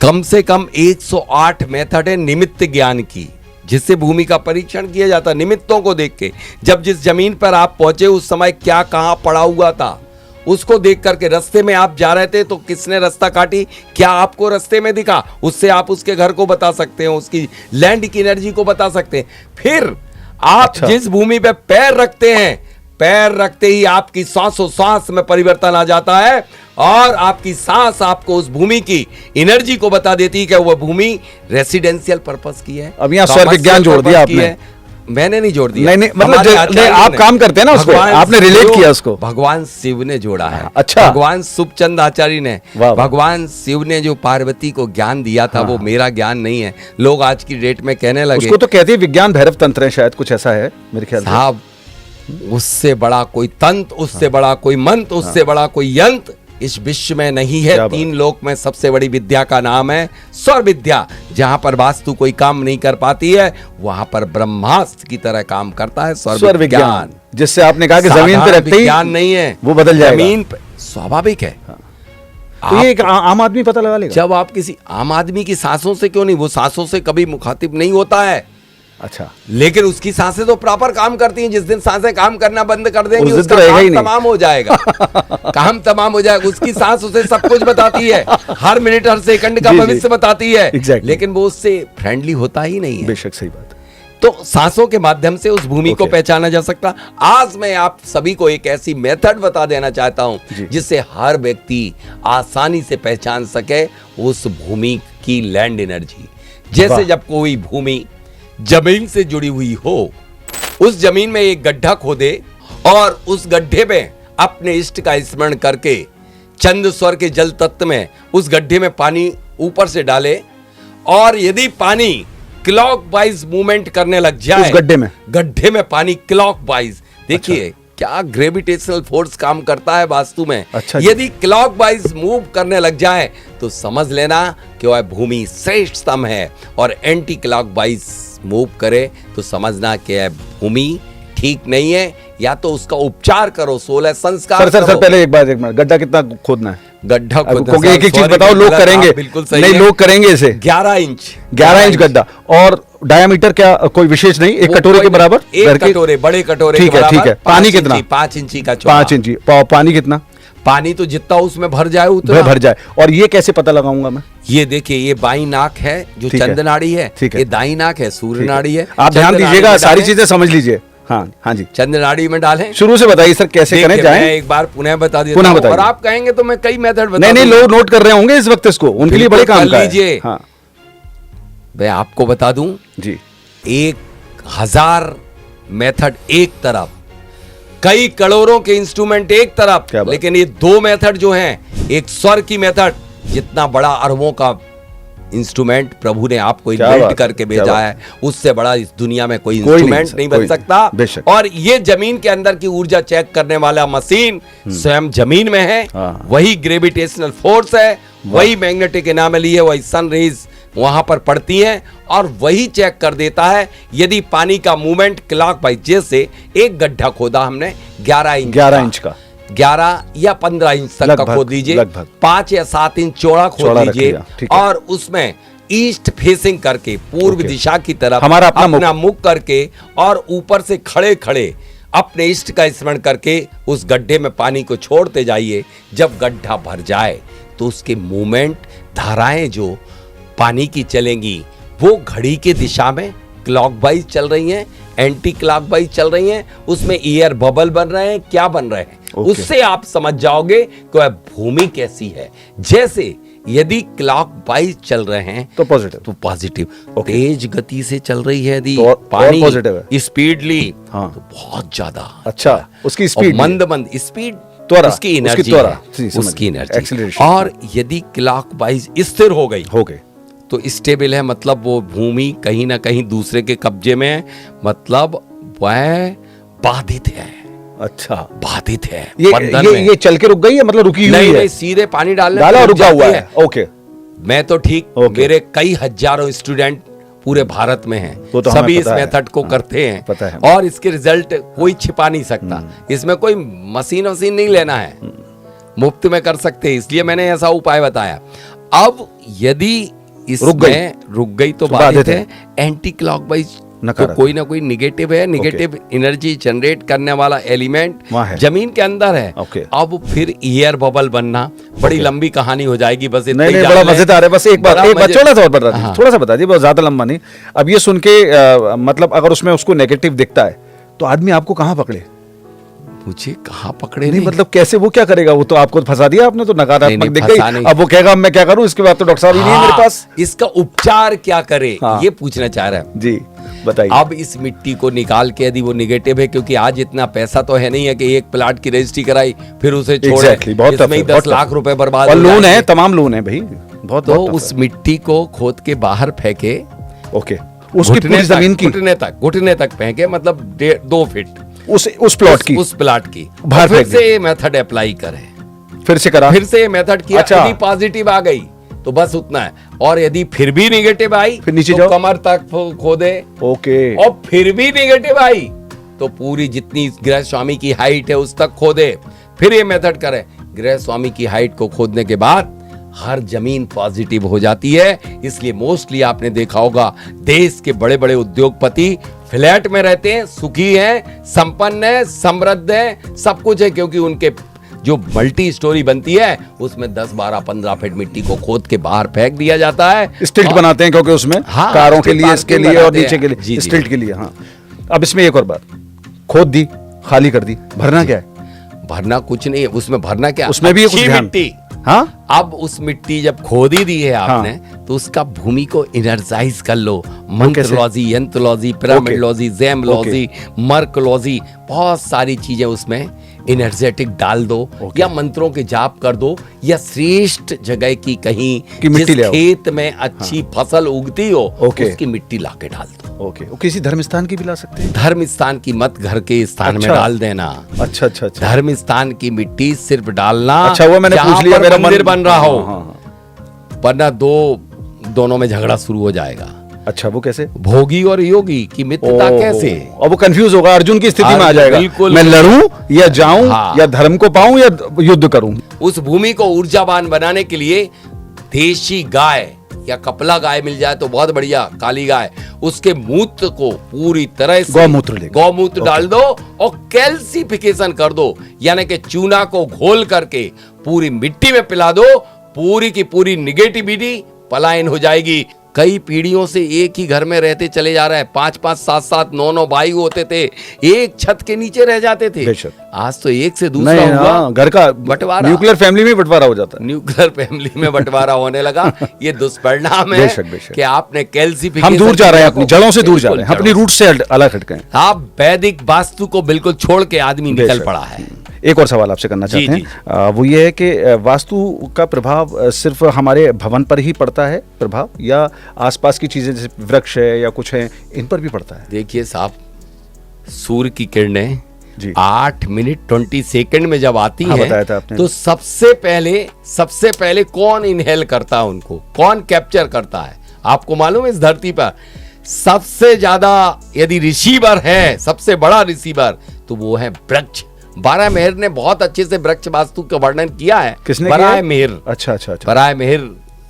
कम से कम 108 मेथड है निमित्त ज्ञान की, जिससे भूमि का परीक्षण किया जाता है निमित्तों को देख के। जब जिस जमीन पर आप पहुंचे उस समय क्या कहां पड़ा हुआ था उसको देख करके, रास्ते में आप जा रहे थे तो किसने रास्ता काटी, क्या आपको रास्ते में दिखा, उससे आप उसके घर को बता सकते हैं, उसकी लैंड की एनर्जी को बता सकते हैं। फिर आप अच्छा। जिस भूमि पे पैर रखते हैं, पैर रखते ही आपकी सांसों सांस में परिवर्तन आ जाता है और आपकी सांस आपको उस भूमि की एनर्जी को बता देती है कि वह भूमि रेसिडेंशियल पर्पस की है। अब यहाँ स्वर विज्ञान जोड़ दिया आपने। मैंने नहीं जोड़ दिया। नहीं, मतलब आप काम करते हैं ना उसको, आपने रिलेट किया उसको। भगवान शिव ने जोड़ा है। अच्छा। भगवान सुखचंद आचार्य ने, भगवान शिव ने जो पार्वती को ज्ञान दिया था, वो मेरा ज्ञान नहीं है। लोग आज की डेट में कहने लगे उसको तो कहते हैं विज्ञान भैरव तंत्र है, शायद कुछ ऐसा है मेरे ख्याल से। साहब, उससे बड़ा कोई तंत्र, उससे बड़ा कोई मंत्र, उससे बड़ा कोई यंत्र इस विश्व में नहीं है। 3 लोक में सबसे बड़ी विद्या का नाम है स्वर विद्या। जहां पर वास्तु कोई काम नहीं कर पाती है, वहां पर ब्रह्मास्त्र की तरह काम करता है स्वर विज्ञान। जिससे आपने कहा कि जमीन पे रखते ही ज्ञान नहीं है, वो बदल जाएगा। जमीन पे स्वाभाविक है। तो ये एक आम आदमी पता लगा लेगा। जब आप किसी आम आदमी की सांसों से, क्यों नहीं, वो सांसों से कभी मुखातिब नहीं होता है। अच्छा, लेकिन उसकी सांसें तो प्रॉपर काम करती हैं। जिस दिन सांसें काम करना बंद कर देंगी, उसका तो काम तमाम हो जाएगा। काम तमाम हो जाएगा। उसकी सांस उसे सब कुछ बताती है, हर मिनट हर सेकंड का भविष्य बताती है। Exactly. लेकिन वो उससे फ्रेंडली होता ही नहीं है। बेशक सही बात है। तो सांसों के माध्यम से उस भूमि को पहचाना जा सकता। आज मैं आप सभी को एक ऐसी मेथड बता देना चाहता हूं जिससे हर व्यक्ति आसानी से पहचान सके उस भूमि की लैंड एनर्जी। जैसे जब कोई भूमि जमीन से जुड़ी हुई हो, उस जमीन में एक गड्ढा खोदे और उस गड्ढे में अपने इष्ट का स्मरण करके चंद स्वर के जल तत्व में उस गड्ढे में पानी ऊपर से डाले, और यदि पानी क्लॉकवाइज मूवमेंट करने लग जाए, उस गड्ढे में पानी क्लॉकवाइज, देखिए क्या ग्रेविटेशनल फोर्स काम करता है वास्तु में। अच्छा, यदि क्लॉकवाइज मूव करने लग जाए तो समझ लेना कि वह भूमि श्रेष्ठतम है, और एंटी क्लॉकवाइज मूव करे तो समझना कि यह भूमि ठीक नहीं है, या तो उसका उपचार करो, 16 संस्कार सर पहले एक मिनट, गड्ढा कितना खोदना है? गड्ढा खोदना, एक चीज बताओ, लोग करेंगे, बिल्कुल सही नहीं लोग करेंगे इसे 11 इंच 11 इंच गड्ढा, और डायमीटर क्या कोई विशेष नहीं, एक कटोरे के बराबर, एक कटोरे, बड़े कटोरे ठीक है, ठीक है। पानी कितना? 5 इंची का, 5 इंची। पानी कितना? पानी तो जितना उसमें भर जाए उतना भर जाए। और ये कैसे पता लगाऊंगा मैं? ये देखिए, ये बाई नाक है जो चंद्र नाड़ी है, ये दाई नाक है सूर्य नाड़ी है। आप ध्यान दीजिएगा, सारी चीजें समझ लीजिए। हाँ जी, चंद्र नाड़ी में डालें। शुरू से बताइए सर, कैसे करें जाएं? मैं एक बार पुनः बता देता हूं, और आप कहेंगे तो मैं कई मेथड बता। नहीं, लोग नोट कर रहे होंगे इस वक्त इसको, उनके लिए बड़े काम का है। हाँ, मैं आपको बता दूं जी, 1000 मेथड एक तरफ, कई करोड़ों के इंस्ट्रूमेंट एक तरफ, लेकिन ये 2 मेथड जो हैं, एक स्वर की मेथड, जितना बड़ा अरबों का इंस्ट्रूमेंट प्रभु ने आपको इन्वेंट करके भेजा है, उससे बड़ा इस दुनिया में कोई इंस्ट्रूमेंट नहीं बन सकता। और ये जमीन के अंदर की ऊर्जा चेक करने वाला मशीन स्वयं जमीन में है, वही ग्रेविटेशनल फोर्स है, वही मैग्नेटिक एनॉमली है, वही सन रेज वहां पर पड़ती हैं, और वही चेक कर देता है यदि पानी का मूवमेंट क्लॉकवाइज। जैसे एक गड्ढा खोदा हमने 11 इंच का, 11 या 15 इंच तक का खोद लीजिए, 5 या 7 इंच चौड़ा खोद लीजिए, और उसमें ईस्ट फेसिंग करके, पूर्व दिशा की तरफ हमारा अपना मुख करके, और ऊपर से खड़े खड़े अपने इष्ट का स्मरण करके उस गड्ढे में पानी को छोड़ते जाइए। जब गड्ढा भर जाए तो उसके मूवमेंट, धाराएं जो पानी की चलेंगी, वो घड़ी के दिशा में क्लॉकवाइज चल रही हैं, एंटी क्लॉकवाइज चल रही हैं, उसमें एयर बबल बन रहे हैं, क्या बन रहे हैं, उससे आप समझ जाओगे कि वह भूमि कैसी है। जैसे यदि क्लॉकवाइज चल रहे हैं तो पॉजिटिव, तेज गति से चल रही है यदि पानी स्पीडली, तो बहुत ज्यादा अच्छा, उसकी स्पीड, मंद स्पीड, उसकी एनर्जी। और यदि क्लॉकवाइज स्थिर हो गई तो स्टेबल है, मतलब वो भूमि कहीं ना कहीं दूसरे के कब्जे में है, मतलब वह बाधित है। अच्छा, बाधित है। ये चल के रुक गई है, मतलब रुकी हुई है? नहीं, सीधे पानी डालने डाला और रुका हुआ है। ओके, मैं तो ठीक, मेरे कई हजारों स्टूडेंट पूरे भारत में हैं, तो सभी इस मेथड को करते हैं, पता है। और इसके रिजल्ट कोई छिपा नहीं सकता। इसमें कोई मशीन नहीं लेना है, मुफ्त में कर सकते हैं, इसलिए मैंने ऐसा उपाय बताया। अब यदि इसमें रुक गई तो बाधित है, एंटी क्लॉकवाइज तो कोई ना कोई निगेटिव है, निगेटिव एनर्जी जनरेट करने वाला एलिमेंट जमीन के अंदर है। अब फिर एयर बबल बनना बड़ी लंबी कहानी हो जाएगी, बस नहीं बड़ा मजेदार है। बस एक बात थोड़ा सा बता दीजिए, बहुत ज्यादा लंबा नहीं। अब ये सुन के मतलब अगर उसमें उसको नेगेटिव दिखता है तो आदमी आपको कहाँ पकड़े? मुझे कहाँ पकड़े नहीं मतलब कैसे, वो क्या करेगा? वो तो आपको फंसा दिया आपने, तो नकारात्मक दिख गई। अब वो कहेगा मैं क्या करूं, इसके बाद तो डॉक्टर साहब ही नहीं है मेरे पास। इसका उपचार क्या करे, ये पूछना चाह रहा है जी, बताइए। अब इस मिट्टी को निकाल के, यदि वो निगेटिव है, क्योंकि आज इतना पैसा तो है नहीं है कि एक प्लाट की रजिस्ट्री कराई फिर उसे छोड़े, इसमें 10 लाख रुपए बर्बाद, और लोन है, तमाम लोन है भाई, बहुत। तो उस मिट्टी को खोद के बाहर फेंके, ओके, उसकी पूरी जमीन की घुटने तक फेंके, मतलब 2 फीट उस प्लॉट की बाहर, फिर से ये मेथड अप्लाई करें, फिर से करा, फिर से ये मेथड किया। यदि पॉजिटिव आ गई तो बस उतना है, और यदि फिर भी नेगेटिव आई फिर नीचे तो जाओ, कमर तक खोदे, ओके, और फिर भी नेगेटिव आई तो पूरी जितनी गृह स्वामी की हाइट है उस तक खोदे, फिर ये मेथड करें। गृह स्वामी की हाइट को खोदने के बाद हर जमीन पॉजिटिव हो जाती है। इसलिए मोस्टली आपने देखा होगा देश के बड़े बड़े उद्योगपति फ्लैट में रहते हैं, सुखी हैं, संपन्न है, समृद्ध है, सब कुछ है, क्योंकि उनके जो मल्टी स्टोरी बनती है उसमें 10, 12, 15 फीट मिट्टी को खोद के बाहर फेंक दिया जाता है। स्टिल्ट बनाते हैं, क्योंकि उसमें कारों के लिए, इसके लिए और नीचे के लिए स्टिल्ट के लिए। हाँ, अब इसमें एक और बात, खोद दी, खाली कर दी, भरना क्या है? भरना कुछ नहीं है, उसमें भरना क्या, उसमें भी कुछ मिट्टी। हाँ, अब उस मिट्टी जब खोदी दी है आपने, तो उसका भूमि को इनर्जाइज कर लो। मंत्रलॉजी, यंत्रलॉजी, पिरामिडलॉजी, जैमलॉजी, मर्कलॉजी, बहुत सारी चीजें उसमें एनर्जेटिक डाल दो, या मंत्रों के जाप कर दो, या श्रेष्ठ जगह की कहीं जिस खेत में अच्छी फसल उगती हो उसकी मिट्टी लाके डाल दो। ओके, किसी धर्म स्थान की भी ला सकते हैं? धर्म स्थान की मत, घर के स्थान में डाल देना। अच्छा अच्छा अच्छा, धर्म स्थान की मिट्टी सिर्फ डालना। अच्छा, वो मैंने पूछ लिया, मेरा मंदिर बन रहा हो, वरना दोनों में झगड़ा शुरू हो जाएगा। अच्छा, वो कैसे? भोगी और योगी की मित्रता कैसे? और वो कंफ्यूज होगा, अर्जुन की स्थिति में आ जाएगा, मैं लड़ूं या जाऊं, या धर्म को पाऊं या युद्ध करूं। उस भूमि को ऊर्जावान बनाने के लिए देशी गाय या कपला गाय मिल जाए तो बहुत बढ़िया, काली गाय, उसके मूत्र को पूरी तरह से गौमूत्र डाल दो और कैल्सिफिकेशन कर दो, यानी कि चूना को घोल करके पूरी मिट्टी में पिला दो, पूरी की पूरी निगेटिविटी पलायन हो जाएगी। कई पीढ़ियों से एक ही घर में रहते चले जा रहे हैं, 5-5, 7-7, 9-9 भाई होते थे, एक छत के नीचे रह जाते थे। आज तो एक से दूसरा हुआ, घर का बंटवारा, न्यूक्लियर फैमिली में बंटवारा हो जाता है, न्यूक्लियर फैमिली में बंटवारा होने लगा। ये दुष्परिणाम है कि आपने कैल्सिफिकेशन, हम दूर जा रहे हैं, अपनी जड़ों से दूर जा रहे हैं, अपनी रूट से अलग हट गए। आप वैदिक वास्तु को बिल्कुल छोड़ के आदमी निकल पड़ा है। एक और सवाल आपसे करना चाहते हैं, वो ये है कि वास्तु का प्रभाव सिर्फ हमारे भवन पर ही पड़ता है प्रभाव, या आसपास की चीजें जैसे वृक्ष है या कुछ है, इन पर भी पड़ता है? देखिए साहब, सूर्य की किरणें 8 मिनट 20 सेकंड में जब आती हैं, तो सबसे पहले कौन इनहेल करता है उनको, कौन कैप्चर करता है? आपको मालूम है इस धरती पर सबसे ज्यादा यदि रिसीवर है, सबसे बड़ा रिसीवर, तो वो है वृक्ष। बारह मेहर ने बहुत अच्छे से वृक्ष वास्तु का वर्णन किया है। किसने? बराह मेहर। अच्छा अच्छा अच्छा, बराह मेहर।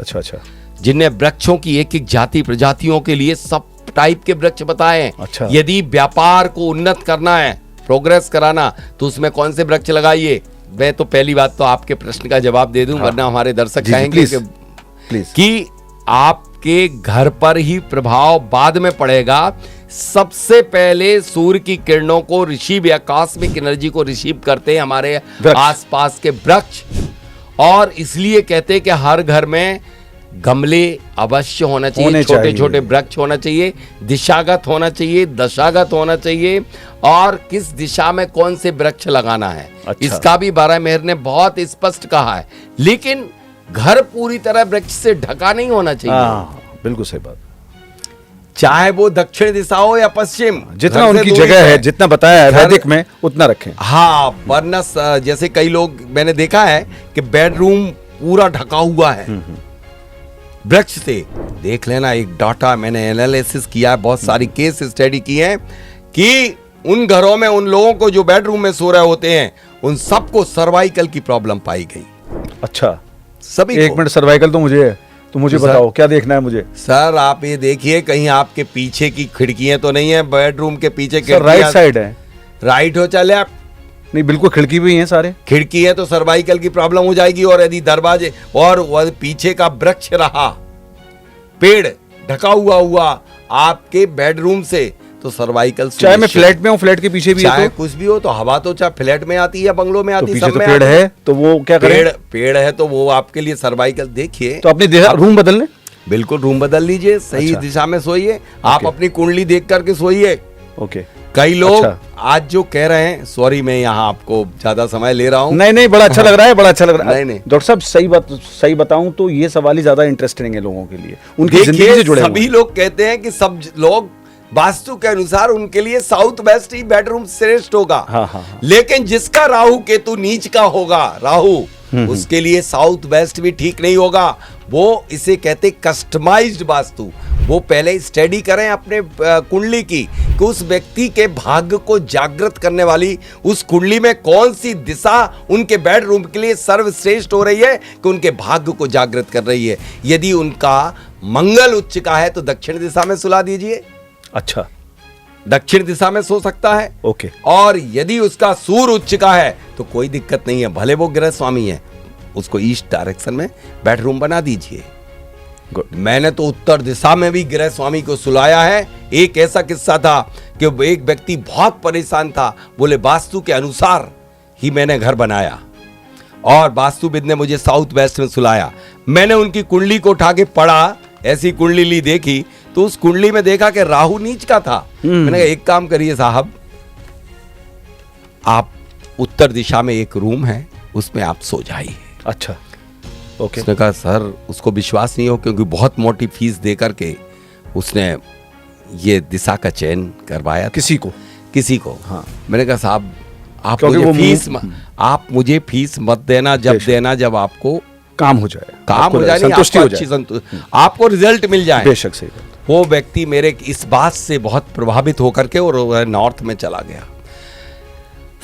अच्छा अच्छा, जिनने वृक्षों की एक एक जाति प्रजातियों के लिए सब टाइप के वृक्ष बताए हैं। अच्छा। यदि व्यापार को उन्नत करना है, प्रोग्रेस कराना, तो उसमें कौन से वृक्ष लगाइए? मैं तो पहली बात तो आपके प्रश्न का जवाब दे दूं, वरना हमारे दर्शक कहेंगे कि आपके घर पर ही प्रभाव बाद में पड़ेगा। सबसे पहले सूर्य की किरणों को रिसीव या कॉस्मिक एनर्जी को रिसीव करते हैं हमारे आसपास के वृक्ष, और इसलिए कहते हैं कि हर घर में गमले अवश्य होना चाहिए, छोटे छोटे वृक्ष होना चाहिए, दिशागत होना चाहिए, दशागत होना चाहिए, और किस दिशा में कौन से वृक्ष लगाना है। अच्छा। इसका भी बारह मेहर ने बहुत स्पष्ट कहा है, लेकिन घर पूरी तरह वृक्ष से ढका नहीं होना चाहिए। बिल्कुल सही बात, चाहे वो दक्षिण दिशा हो या पश्चिम, जितना उनकी जगह है, जितना बताया है वैदिक में उतना रखें। हाँ, वरना जैसे कई लोग मैंने देखा है कि बेडरूम पूरा ढका हुआ है वृक्ष से। देख लेना, एक डाटा मैंने एनालिसिस किया है, बहुत सारी केस स्टडी की है कि उन घरों में उन लोगों को जो बेडरूम में सो रहे होते हैं उन सबको सर्वाइकल की प्रॉब्लम पाई गई। अच्छा, सभी एक मिनट, सर्वाइकल तो मुझे है, तो मुझे तो बताओ क्या देखना है मुझे। सर आप ये देखिए कहीं आपके पीछे की खिड़कियां तो नहीं है, बेडरूम के पीछे सर राइट साइड है। राइट हो चले आप, नहीं बिल्कुल खिड़की भी है, सारे खिड़की है तो सर्वाइकल की प्रॉब्लम हो जाएगी। और यदि दरवाजे और वह पीछे का वृक्ष रहा, पेड़ ढका हुआ आपके बेडरूम से, तो सर्वाइकल, चाहे मैं फ्लैट में हूँ, फ्लैट के पीछे भी चाहे है तो कुछ भी हो, तो हवा तो चाहे फ्लैट में आती है या बंगलों में आती है, पीछे सब तो में पेड़ आती है, तो वो क्या करें? पेड़ है तो वो आपके लिए सर्वाइकल। देखिए तो अपनी रूम बदलने, बिल्कुल रूम बदल लीजिए, सही अच्छा। दिशा में सोइए, आप अपनी कुंडली देख करके सोइए। ओके। कई लोग अच्छा। आज जो कह रहे हैं, सॉरी मैं यहाँ आपको ज्यादा समय ले रहा हूँ। नहीं बड़ा अच्छा लग रहा है, बड़ा अच्छा लग रहा है। नहीं। डॉक्टर साहब सही बताऊं तो ये सवाल ही ज्यादा इंटरेस्टिंग है लोगों के लिए, उनकी जिंदगी देखिए से जुड़े सभी लोग कहते हैं कि सब लोग वास्तु के अनुसार उनके लिए साउथ वेस्ट ही बेडरूम श्रेष्ठ होगा। हाँ। लेकिन जिसका राहु केतु नीच का होगा, राहु, उसके लिए साउथ वेस्ट भी ठीक नहीं होगा। वो इसे कहते कस्टमाइज्ड वास्तु। वो पहले स्टडी करें अपने कुंडली की कि उस व्यक्ति के भाग्य को जागृत करने वाली उस कुंडली में कौन सी दिशा उनके बेडरूम के लिए सर्वश्रेष्ठ हो रही है, कि उनके भाग्य को जागृत कर रही है। यदि उनका मंगल उच्च का है तो दक्षिण दिशा में सुला दीजिए। अच्छा, दक्षिण दिशा में सो सकता है। ओके। और यदि उसका सूर्य उच्च का है तो कोई दिक्कत नहीं है, भले वो ग्रह स्वामी है, उसको ईस्ट डायरेक्शन में बेडरूम बना दीजिए। मैंने तो उत्तर दिशा में भी ग्रह स्वामी को सुलाया है। एक ऐसा किस्सा था कि एक व्यक्ति बहुत परेशान था, बोले वास्तु के अनुसार ही मैंने घर बनाया, और वास्तुविद ने मुझे साउथ वेस्ट में सुलाया। मैंने उनकी कुंडली को उठा के पढ़ा, ऐसी कुंडली ली, देखी तो उस कुंडली में देखा कि राहु नीच का था। मैंने कहा एक काम करिए साहब, आप उत्तर दिशा में एक रूम है, उसमें आप सो जाइए। अच्छा, ओके। उसने कहा सर उसको विश्वास नहीं हो, क्योंकि बहुत मोटी फीस दे करके उसने ये दिशा का चयन करवाया किसी को। हाँ। मैंने कहा साहब आप मुझे फीस मत देना, जब देना जब आपको काम हो जाए, संतुष्टि हो जाए, आपको रिजल्ट मिल जाए। बेशक सही बात। वो व्यक्ति मेरे इस बात से बहुत प्रभावित होकर के और नॉर्थ में चला गया।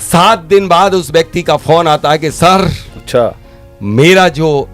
7 दिन बाद उस व्यक्ति का फोन आता है कि सर, अच्छा, मेरा जो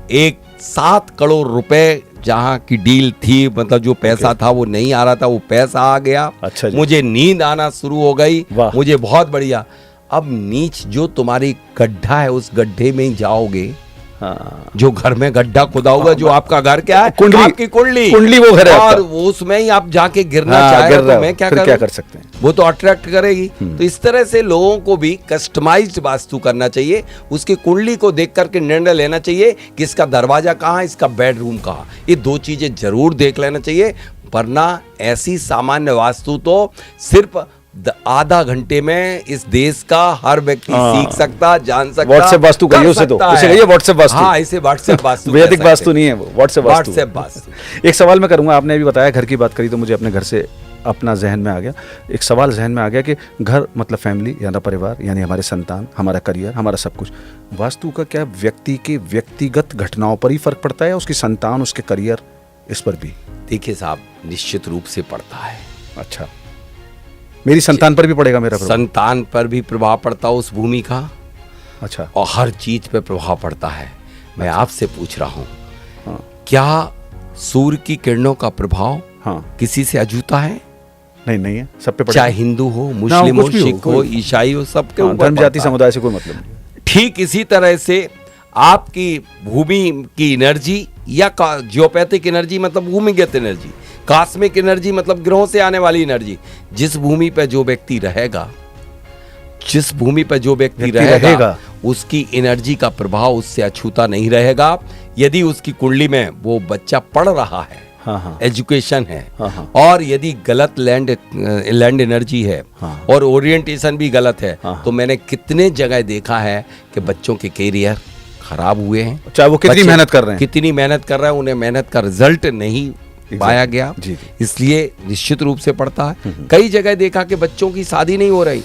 7 करोड़ रुपए जहां की डील थी, मतलब जो पैसा था वो नहीं आ रहा था, वो पैसा आ गया। अच्छा जी। मुझे नींद आना शुरू हो गई, मुझे बहुत बढ़िया। अब नीच जो तुम्हारी गड्ढा है, उस गड्ढे में ही जाओगे। हाँ। जो घर में गड्ढा खुदा हुआ, जो आपका घर क्या है, आपकी कुंडली वो घर है, और उसमें ही आप जाके गिरना चाहे तो मैं क्या कर सकते हैं, वो तो अट्रैक्ट करेगी। तो इस तरह से लोगों को भी कस्टमाइज्ड वास्तु करना चाहिए, उसकी कुंडली को देख करके निर्णय लेना चाहिए कि इसका दरवाजा कहाँ है, इसका बेडरूम कहाँ। ये 2 चीजें जरूर देख लेना चाहिए, वरना ऐसी सामान्य वास्तु तो सिर्फ आधा घंटे में इस देश का हर व्यक्ति सीख सकता, जान सकता। व्हाट्सएप वास्तु कहिए उसे, तो इसे कहिए व्हाट्सएप वास्तु। हाँ, इसे व्हाट्सएप वास्तु वैदिक वास्तु नहीं है वो, व्हाट्सएप वास्तु। एक सवाल मैं करूंगा, आपने अभी बताया घर की बात करी तो मुझे अपने घर से अपना जहन में आ गया, एक सवाल जहन में आ गया कि घर मतलब फैमिली यानी परिवार, यानी हमारे संतान, हमारा करियर, हमारा सब कुछ। वास्तु का क्या व्यक्ति के व्यक्तिगत घटनाओं पर ही फर्क पड़ता है या उसकी संतान, उसके करियर, इस पर भी? देखिए साहब, निश्चित रूप से पड़ता है। अच्छा, मेरी संतान पर भी पड़ेगा? मेरा संतान पर भी प्रभाव पड़ता है उस भूमि का। अच्छा। और हर चीज पे प्रभाव पड़ता है। मैं आपसे पूछ रहा हूँ, क्या सूर्य की किरणों का प्रभाव किसी से अजूता है? नहीं है, सब पे पड़ेगा। चाहे हिंदू हो, मुस्लिम हो, सिख हो, ईसाई हो, सबके ऊपर धर्म जाति समुदाय से कोई मतलब नहीं। ठीक इसी तरह से आपकी भूमि की एनर्जी या जियोपैथिक एनर्जी मतलब भूमिगत एनर्जी, कॉस्मिक एनर्जी मतलब ग्रहों से आने वाली एनर्जी, जिस भूमि पर जो व्यक्ति रहेगा, जिस भूमि पर जो व्यक्ति रहेगा उसकी एनर्जी का प्रभाव उससे अछूता नहीं रहेगा। यदि उसकी कुंडली में वो बच्चा पढ़ रहा है, एजुकेशन है, और यदि गलत लैंड एनर्जी है और ओरिएंटेशन भी गलत है, तो मैंने कितने जगह देखा है कि बच्चों के कैरियर खराब हुए हैं। चाहे वो कितनी मेहनत कर रहे हैं, उन्हें मेहनत का रिजल्ट नहीं पाया गया। इसलिए निश्चित रूप से पड़ता है। कई जगह देखा कि बच्चों की शादी नहीं हो रही,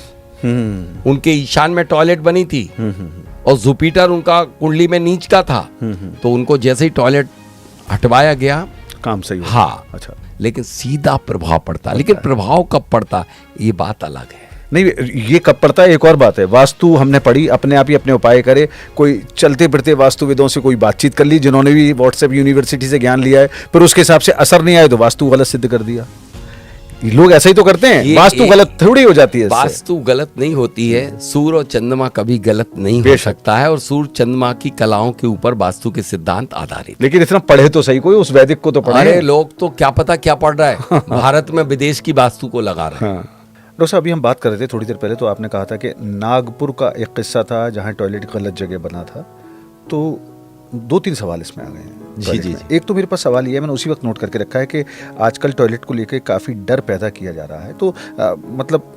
उनके ईशान में टॉयलेट बनी थी और जुपिटर उनका कुंडली में नीच का था, तो उनको जैसे ही टॉयलेट हटवाया गया, काम सही हाँ। अच्छा, लेकिन सीधा प्रभाव पड़ता, लेकिन प्रभाव कब पड़ता ये बात अलग है। नहीं, ये कब पड़ता है एक और बात है। वास्तु हमने पढ़ी, अपने आप ही अपने उपाय करे, कोई चलते फिरते वास्तुविदों से कोई बातचीत कर ली जिन्होंने भी व्हाट्सएप यूनिवर्सिटी से ज्ञान लिया है, फिर उसके हिसाब से असर नहीं आया तो वास्तु गलत सिद्ध कर दिया। लोग ऐसा ही तो करते हैं, वास्तु गलत थोड़ी हो जाती है। वास्तु गलत नहीं होती है, सूर्य और चंद्रमा कभी गलत नहीं हो सकता है, और सूर्य चंद्रमा की कलाओं के ऊपर वास्तु के सिद्धांत आधारित। लेकिन इतना पढ़े तो सही, कोई उस वैदिक को तो पढ़े। अरे लोग तो क्या पता क्या पढ़ रहा है, भारत में विदेश की वास्तु को लगा रहे हैं। हाँ। डॉक्टर साहब, अभी हम बात कर रहे थे थोड़ी देर पहले, तो आपने कहा था कि नागपुर का एक किस्सा था जहाँ टॉयलेट गलत जगह बना था, तो 2-3 सवाल इसमें आ गए हैं। जी। एक तो मेरे पास सवाल ये है, मैंने उसी वक्त नोट करके रखा है कि आजकल टॉयलेट को लेकर काफ़ी डर पैदा किया जा रहा है। तो मतलब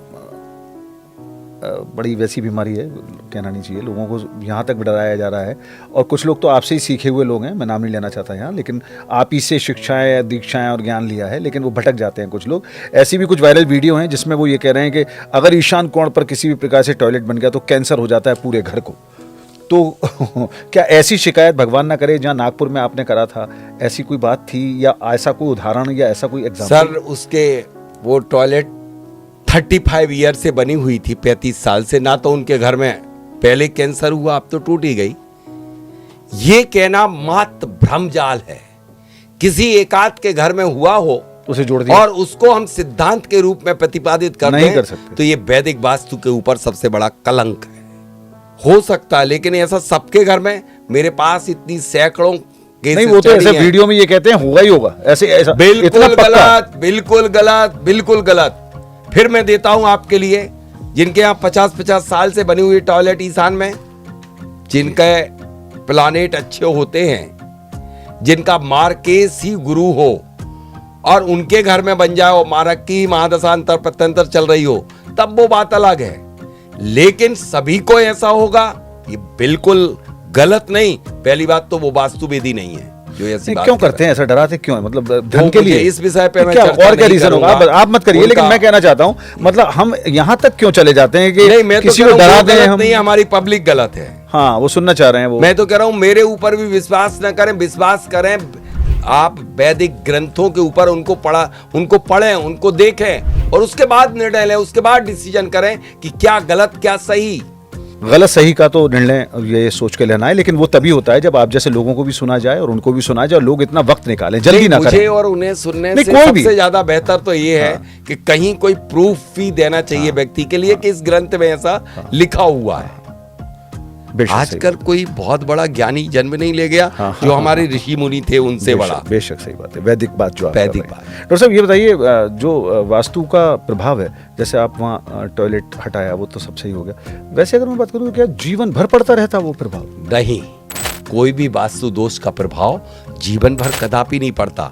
बड़ी वैसी बीमारी है, कहना नहीं चाहिए, लोगों को यहाँ तक डराया जा रहा है। और कुछ लोग तो आपसे ही सीखे हुए लोग हैं, मैं नाम नहीं लेना चाहता यहाँ, लेकिन आप ही से शिक्षाएं, दीक्षाएं और ज्ञान लिया है, लेकिन वो भटक जाते हैं कुछ लोग। ऐसी भी कुछ वायरल वीडियो हैं जिसमें वो ये कह रहे हैं कि अगर ईशान कोण पर किसी भी प्रकार से टॉयलेट बन गया तो कैंसर हो जाता है पूरे घर को। तो क्या ऐसी शिकायत भगवान ना करे, जहाँ नागपुर में आपने करा था, ऐसी कोई बात थी या ऐसा कोई उदाहरण या ऐसा कोई एग्जाम्पल? सर, उसके वो टॉयलेट 35 ईयर से बनी हुई थी, 35 साल से, ना तो उनके घर में पहले कैंसर हुआ, अब तो टूट ही गई। ये कहना मात्र भ्रमजाल है। किसी एकाध के घर में हुआ हो उसे जोड़ दिया और उसको हम सिद्धांत के रूप में प्रतिपादित करते नहीं हैं, कर सकते। तो ये वैदिक वास्तु के ऊपर सबसे बड़ा कलंक है। हो सकता है, लेकिन ऐसा सबके घर में, मेरे पास इतनी सैकड़ों नहीं, वो तो ऐसे वीडियो में ये कहते हैं होगा ही होगा, ऐसे ऐसा बिल्कुल गलत, बिल्कुल गलत, बिल्कुल गलत। फिर मैं देता हूं आपके लिए, जिनके यहाँ 50-50 साल से बनी हुई टॉयलेट ईशान में, जिनके प्लानेट अच्छे होते हैं, जिनका मार्केस ही गुरु हो, और उनके घर में बन जाए और मारक की महादशा अंतर प्रत्यंतर चल रही हो, तब वो बात अलग है। लेकिन सभी को ऐसा होगा, ये बिल्कुल गलत नहीं। पहली बात तो वो वास्तुवेदी नहीं है जो ऐसी बात क्यों करते हैं, ऐसा डराते क्यों है? मतलब धन वो के लिए? इस विषय पे मैं क्या चर्चा और क्या नहीं रीजन होगा? करूंगा। आप मत करिए, लेकिन मैं कहना चाहता हूं, मतलब हम यहाँ तक क्यों चले जाते हैं कि नहीं, मैं किसी तो को डरा दें हम? नहीं, हमारी पब्लिक गलत है। हाँ, वो सुनना चाह रहे हैं वो। मैं तो कह रहा हूं, मेरे ऊपर भी विश्वास न करें, विश्वास करें आप वैदिक ग्रंथों के ऊपर, उनको पढ़ें, उनको देखें, और उसके बाद निर्णय लें, उसके बाद डिसीजन करें कि क्या गलत क्या सही। गलत सही का तो निर्णय ये सोच के लेना है, लेकिन वो तभी होता है जब आप जैसे लोगों को भी सुना जाए और उनको भी सुना जाए, और लोग इतना वक्त निकालें, जल्दी ना करें। मुझे और उन्हें सुनने से कोई भी सबसे ज्यादा बेहतर तो ये है कि कहीं कोई प्रूफ भी देना चाहिए व्यक्ति के लिए कि इस ग्रंथ में ऐसा लिखा हुआ है। आजकल कोई बहुत बड़ा ज्ञानी जन्म नहीं ले गया, जो हमारे ऋषि मुनि थे उनसे बड़ा। बेशक सही बात है, वैदिक बात जो वैदिक बात। डॉक्टर साहब, ये बताइए, जो वास्तु का प्रभाव है, जैसे आप वहाँ टॉयलेट हटाया, वो तो सब सही हो गया, वैसे अगर मैं बात करूँ, क्या जीवन भर पड़ता रहता वो प्रभाव? नहीं, कोई भी वास्तु दोष का प्रभाव जीवन भर कदापि नहीं पड़ता।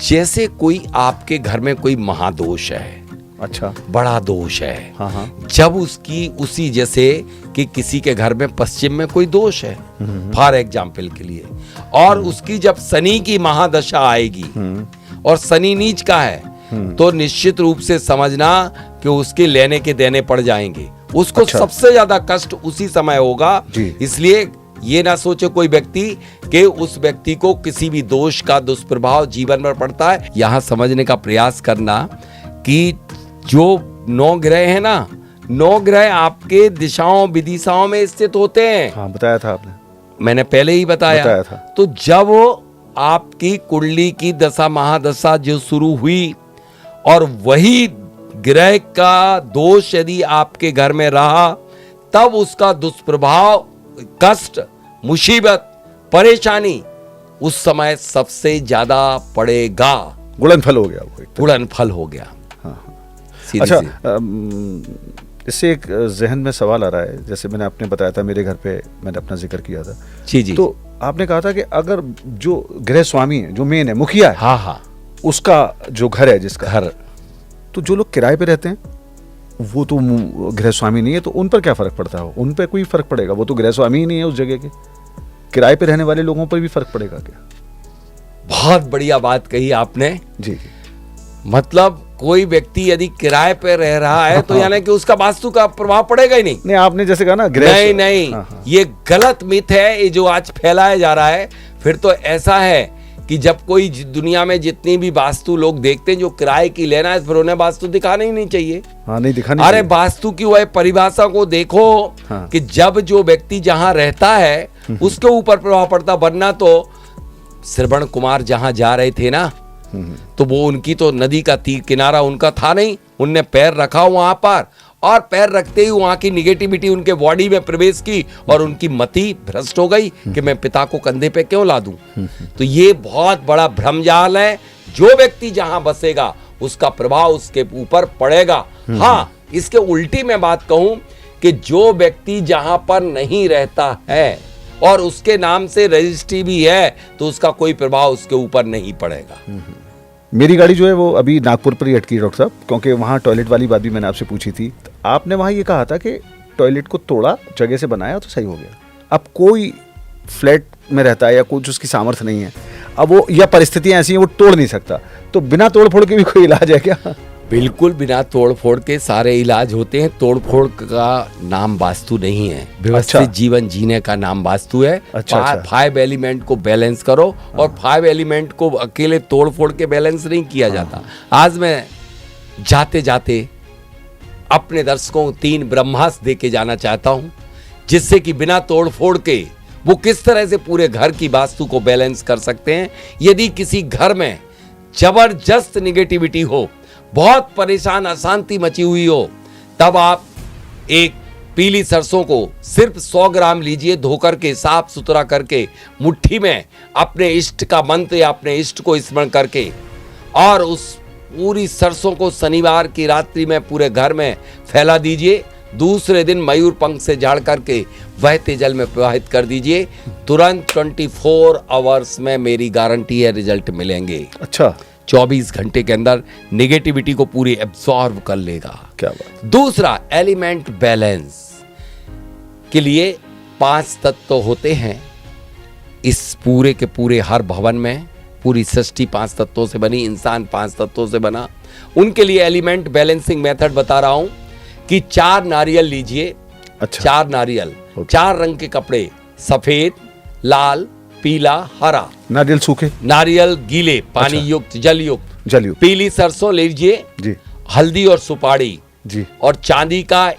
जैसे कोई आपके घर में कोई महादोष है, अच्छा, बड़ा दोष है, हाँ, जब उसकी उसी जैसे कि किसी के घर में पश्चिम में कोई दोष है, फॉर एग्जाम्पल के लिए, और उसकी जब शनि की महादशा आएगी और शनि नीच का है, तो निश्चित रूप से समझना कि उसके लेने के देने पड़ जाएंगे। उसको अच्छा। सबसे ज्यादा कष्ट उसी समय होगा। इसलिए ये ना सोचे कोई व्यक्ति कि उस व्यक्ति को किसी भी दोष का दुष्प्रभाव जीवन भर पड़ता है। यहाँ समझने का प्रयास करना कि जो 9 ग्रह है ना, 9 ग्रह आपके दिशाओं विदिशाओं में स्थित होते हैं। हाँ, बताया था आपने, मैंने पहले ही बताया था। तो जब आपकी कुंडली की दशा महादशा जो शुरू हुई और वही ग्रह का दोष यदि आपके घर में रहा, तब उसका दुष्प्रभाव, कष्ट, मुसीबत, परेशानी उस समय सबसे ज्यादा पड़ेगा। गुणनफल हो गया वो, गुणनफल हो गया। अच्छा, इससे एक जहन में सवाल आ रहा है, जैसे मैंने आपने बताया था, मेरे घर पे मैंने अपना जिक्र किया था जी, तो आपने कहा था कि अगर जो गृह स्वामी है, जो मेन है, मुखिया है, हाँ, उसका जो घर है, जिसका घर, तो जो लोग किराए पे रहते हैं वो तो गृह स्वामी नहीं है, तो उन पर क्या फर्क पड़ता है? उन पर कोई फर्क पड़ेगा? वो तो गृह स्वामी ही नहीं है उस जगह के। किराए पे रहने वाले लोगों पर भी फर्क पड़ेगा क्या? बहुत बढ़िया बात कही आपने जी। मतलब कोई व्यक्ति यदि किराए पे रह रहा है तो यानी कि उसका वास्तु का प्रभाव पड़ेगा ही नहीं। नहीं, आपने जैसे कहा ना, नहीं, ये गलत मिथ है, ये जो आज फैलाया जा रहा है। फिर तो ऐसा है कि जब कोई दुनिया में जितनी भी वास्तु लोग देखते हैं जो किराए की लेना है, फिर उन्हें वास्तु दिखाना ही नहीं चाहिए। हाँ, नहीं दिखानी अरे चाहिए। वास्तु की वह परिभाषा को देखो हाँ। कि जब जो व्यक्ति जहां रहता है उसके ऊपर प्रभाव पड़ता, वरना तो श्रवण कुमार जहां जा रहे थे ना, तो वो उनकी तो नदी का तीर किनारा उनका था नहीं, उनने पैर रखा वहां पर और पैर रखते ही वहां की निगेटिविटी उनके बॉडी में प्रवेश की और उनकी मति भ्रष्ट हो गई कि मैं पिता को कंधे पे क्यों ला दूं। तो ये बहुत बड़ा भ्रमजाल है। जो व्यक्ति जहां बसेगा उसका प्रभाव उसके ऊपर पड़ेगा। हाँ, इसके उल्टी मैं बात कहूं कि जो व्यक्ति जहां पर नहीं रहता है और उसके नाम से रजिस्ट्री भी है तो उसका कोई प्रभाव उसके ऊपर नहीं पड़ेगा। मेरी गाड़ी जो है वो अभी नागपुर पर ही अटकी है डॉक्टर साहब, क्योंकि वहाँ टॉयलेट वाली बात भी मैंने आपसे पूछी थी। तो आपने वहाँ ये कहा था कि टॉयलेट को तोड़ा, जगह से बनाया तो सही हो गया। अब कोई फ्लैट में रहता है या कुछ उसकी सामर्थ्य नहीं है, अब वो या परिस्थितियाँ ऐसी हैं वो तोड़ नहीं सकता, तो बिना तोड़ फोड़ के भी कोई इलाज है क्या? बिल्कुल बिना तोड़ फोड़ के सारे इलाज होते हैं। तोड़ फोड़ का नाम वास्तु नहीं है, व्यवस्थित जीवन जीने का नाम वास्तु है। अच्छा। 5 एलिमेंट को बैलेंस करो और 5 एलिमेंट को अकेले तोड़ फोड़ के बैलेंस नहीं किया जाता। आज मैं जाते जाते अपने दर्शकों को 3 ब्रह्मास्त्र दे के जाना चाहता हूं, जिससे कि बिना तोड़ फोड़ के वो किस तरह से पूरे घर की वास्तु को बैलेंस कर सकते हैं। यदि किसी घर में जबरदस्त निगेटिविटी हो, बहुत परेशान अशांति मची हुई हो, तब आप एक पीली सरसों को सिर्फ 100 ग्राम लीजिए, धोकर के साफ सुथरा करके मुट्ठी में अपने इष्ट का मंत्र या अपने इष्ट को स्मरण करके और उस पूरी सरसों को शनिवार की रात्रि में पूरे घर में फैला दीजिए। दूसरे दिन मयूर पंख से झाड़ करके बहते जल में प्रवाहित कर दीजिए। तुरंत 24 आवर्स में मेरी गारंटी है रिजल्ट मिलेंगे। अच्छा, 24 घंटे के अंदर नेगेटिविटी को पूरी एब्सॉर्ब कर लेगा। क्या बात। दूसरा, एलिमेंट बैलेंस के लिए 5 तत्व होते हैं इस पूरे के पूरे हर भवन में। पूरी सृष्टि 5 तत्वों से बनी, इंसान 5 तत्वों से बना। उनके लिए एलिमेंट बैलेंसिंग मेथड बता रहा हूं कि 4 नारियल लीजिए। अच्छा। 4 नारियल, 4 रंग के कपड़े, सफेद, लाल, पीला, हरा। नारियल सूखे? नारियल गीले, पानी अच्छा। युक्त, जल युक्त। जल युक्त। पीली सरसों लीजिए जी। हल्दी और सुपारी जी। और चांदी का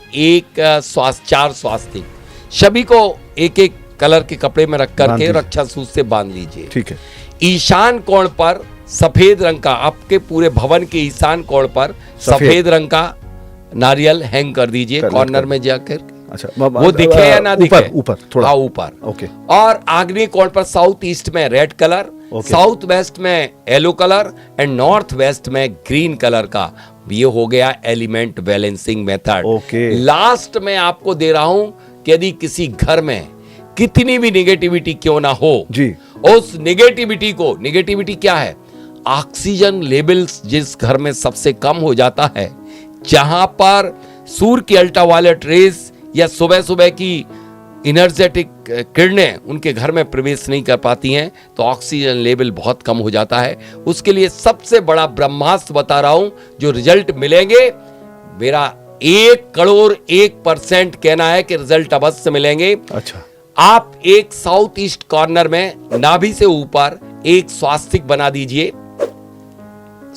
4 स्वास्तिक। सभी को एक एक कलर के कपड़े में रख करके रक्षा सूत्र से बांध लीजिए। ठीक है। ईशान कोण पर सफेद रंग का, आपके पूरे भवन के ईशान कोण पर सफेद रंग का नारियल हैंग कर दीजिए कॉर्नर में जाकर। अच्छा, वो दिखे या ना दिखे? ऊपर थोड़ा। हाँ, ऊपर। ओके। और आग्नेय कोण पर साउथ ईस्ट में रेड कलर, साउथ वेस्ट में yellow colour and north west में ग्रीन कलर का। ये हो गया element balancing method. Okay. Last में आपको दे रहा हूं कि यदि किसी घर में कितनी भी निगेटिविटी क्यों ना हो जी, उस निगेटिविटी क्या है? ऑक्सीजन लेवल्स जिस घर में सबसे कम हो जाता है, जहां पर सूर्य की अल्ट्रावायलेट रेस या सुबह सुबह की इनर्जेटिक किरणें उनके घर में प्रवेश नहीं कर पाती हैं, तो ऑक्सीजन लेवल बहुत कम हो जाता है। उसके लिए सबसे बड़ा ब्रह्मास्त्र बता रहा हूं जो रिजल्ट मिलेंगे। मेरा 1,01% कहना है कि रिजल्ट अवश्य मिलेंगे। अच्छा। आप एक साउथ ईस्ट कॉर्नर में नाभि से ऊपर एक स्वास्तिक बना दीजिए।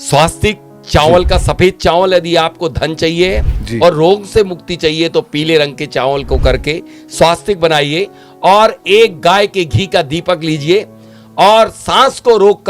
स्वास्तिक चावल का, सफेद चावल, यदि आपको धन चाहिए और रोग से मुक्ति चाहिए तो पीले रंग के चावल को करके स्वास्तिक बनाइए। और एक गाय के घी का दीपक लीजिए और सांस को रोक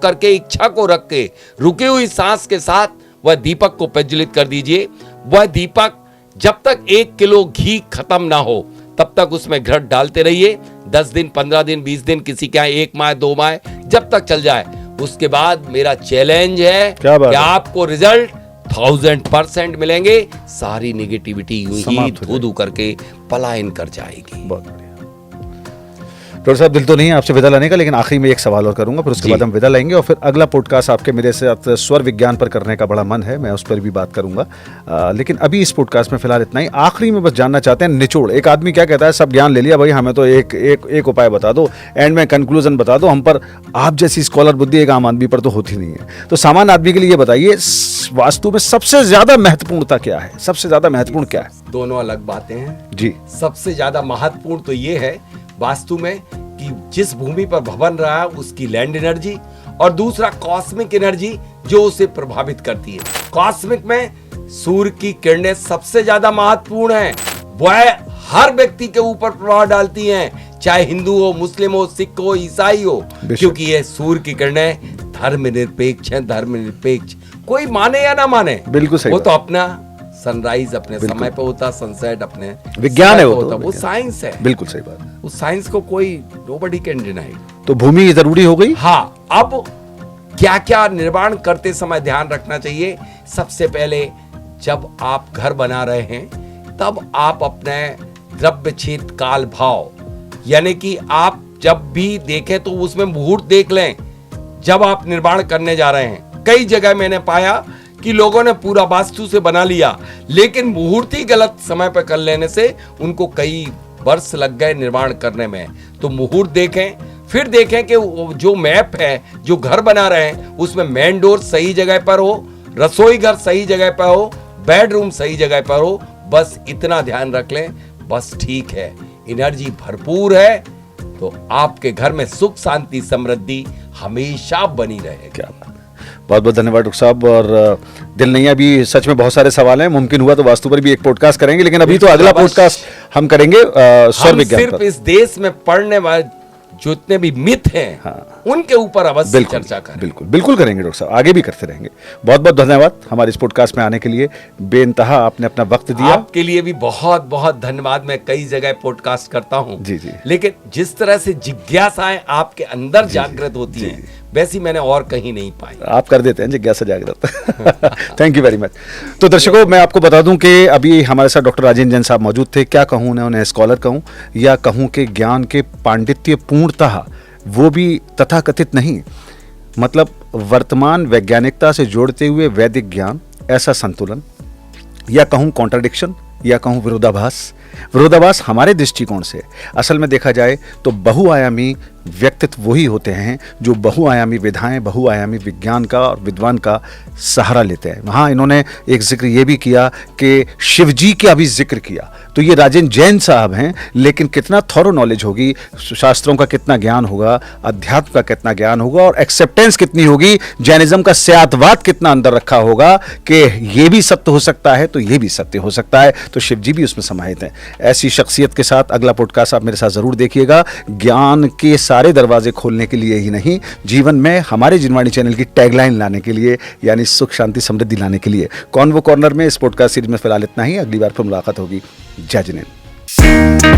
करके इच्छा को रख के रुकी हुई सांस के साथ वह दीपक को प्रज्वलित कर दीजिए। वह दीपक जब तक 1 किलो घी खत्म ना हो तब तक उसमें घृत डालते रहिए। 10 दिन, 15 दिन, 20 दिन, किसी के यहाँ 1 माह, 2 माह, जब तक चल जाए। उसके बाद मेरा चैलेंज है कि आपको रिजल्ट 1000% मिलेंगे। सारी निगेटिविटी यूं ही धू करके पलायन कर जाएगी। बहुत बढ़िया। डॉक्टर साहब, दिल तो नहीं है आपसे विदा लेने का, लेकिन आखिरी में एक सवाल और करूंगा, फिर उसके बाद हम विदा लेंगे और फिर अगला पॉडकास्ट आपके मेरे साथ स्वर विज्ञान पर करने का बड़ा मन है, मैं उस पर भी बात करूंगा। लेकिन अभी इस पॉडकास्ट में फिलहाल इतना ही। आखिरी में बस जानना चाहते हैं निचोड़। एक आदमी क्या कहता है, सब ज्ञान ले लिया भाई, हमें तो एक उपाय बता दो, एंड में कंक्लूजन बता दो। हम पर आप जैसी स्कॉलर बुद्धि एक आम आदमी पर तो होती नहीं है। तो सामान्य आदमी के लिए बताइए, वास्तु में सबसे ज्यादा महत्वपूर्णता क्या है? सबसे ज्यादा महत्वपूर्ण क्या है? दोनों अलग बातें हैं जी। सबसे ज्यादा महत्वपूर्ण तो ये है वास्तु में कि जिस भूमि पर भवन रहा है उसकी लैंड एनर्जी, और दूसरा कॉस्मिक एनर्जी जो उसे प्रभावित करती है। कॉस्मिक में सूर्य की किरणें सबसे ज्यादा महत्वपूर्ण है, वह हर व्यक्ति के ऊपर प्रभाव डालती हैं, चाहे हिंदू हो, मुस्लिम हो, सिख हो, ईसाई हो, क्योंकि ये सूर्य की किरणें धर्मनिरपेक्ष हैं। धर्मनिरपेक्ष कोई माने या ना माने, बिल्कुल सही, वो तो अपना सनराइज अपने समय पे होता, सनसेट अपने विज्ञान है, वो साइंस है। बिल्कुल सही बात है। उस साइंस को कोई नोबडी कैन डिनाई। तो भूमि जरूरी हो गई। हाँ, अब क्या क्या निर्माण करते समय ध्यान रखना चाहिए? सबसे पहले जब आप घर बना रहे हैं तब आप अपने द्रव्य क्षेत्र काल भाव, यानी कि आप जब भी देखें तो उसमें मुहूर्त देख लें जब आप निर्माण करने जा रहे हैं। कई जगह मैंने पाया कि लोगों ने पूरा वास्तु से बना लिया, लेकिन मुहूर्त ही गलत समय पर कर लेने से उनको कई वर्ष लग गए निर्माण करने में। तो मुहूर्त देखें, फिर देखें कि जो मैप है, जो घर बना रहे हैं, उसमें मेन डोर सही जगह पर हो, रसोई घर सही जगह पर हो, बेडरूम सही जगह पर हो, बस इतना ध्यान रख लें, बस ठीक है। एनर्जी भरपूर है तो आपके घर में सुख शांति समृद्धि हमेशा बनी रहे। क्या बात है, बहुत बहुत धन्यवाद डॉक्टर साहब। और दिल नहीं, अभी सच में बहुत सारे सवाल हैं, मुमकिन हुआ तो वास्तु पर भी एक पॉडकास्ट करेंगे, लेकिन अभी तो अगला पॉडकास्ट हम करेंगे सौर विज्ञान पर। सिर्फ इस देश में पढ़ने वाले जितने भी मिथ हैं, हाँ, उनके ऊपर अवश्य चर्चा करें। बिल्कुल बिल्कुल करेंगे डॉक्टर साहब, आगे भी करते रहेंगे। बहुत बहुत धन्यवाद हमारे इस पॉडकास्ट में आने के लिए, बेइंतहा आपने अपना वक्त दिया। आपके लिए भी बहुत बहुत धन्यवाद। मैं कई जगह पॉडकास्ट करता हूं, जी जी, लेकिन जिस तरह से जिज्ञासाएं आपके अंदर जागृत होती हैं, वैसी मैंने और कहीं नहीं पाई। आप कर देते हैं जिज्ञासा जागृत। Thank you very much. तो दर्शकों, मैं आपको बता दूं कि अभी हमारे साथ डॉक्टर राजेंद्र जैन साहब मौजूद थे। क्या कहूँ उन्हें स्कॉलर कहूँ या कहूँ कि ज्ञान के पांडित्य पूर्णतः वो भी तथाकथित नहीं, मतलब वर्तमान वैज्ञानिकता से जोड़ते हुए वैदिक ज्ञान, ऐसा संतुलन, या कहूँ कॉन्ट्राडिक्शन, या कहूँ विरोधाभास हमारे दृष्टिकोण से असल में देखा जाए तो बहुआयामी व्यक्तित्व वही होते हैं जो बहुआयामी विधाएं, बहुआयामी विज्ञान का और विद्वान का सहारा लेते हैं। हाँ, इन्होंने एक जिक्र ये भी किया कि शिवजी का भी जिक्र किया, तो ये राजेंद्र जैन साहब हैं, लेकिन कितना थॉरो नॉलेज होगी, शास्त्रों का कितना ज्ञान होगा, अध्यात्म का कितना ज्ञान होगा, और एक्सेप्टेंस कितनी होगी, जैनिज्म का स्यातवाद कितना अंदर रखा होगा कि ये भी सत्य हो सकता है तो ये भी सत्य हो सकता है। तो शिवजी भी उसमें समाहित हैं। ऐसी शख्सियत के साथ अगला पॉडकास्ट आप मेरे साथ जरूर देखिएगा। ज्ञान के सारे दरवाजे खोलने के लिए ही नहीं, जीवन में हमारे जिनवाणी चैनल की टैगलाइन लाने के लिए, यानी सुख शांति समृद्धि लाने के लिए। कॉन्वो कॉर्नर में इस पॉडकास्ट सीरीज में फिलहाल इतना ही। अगली बार फिर मुलाकात होगी। जय जिनेंद्र।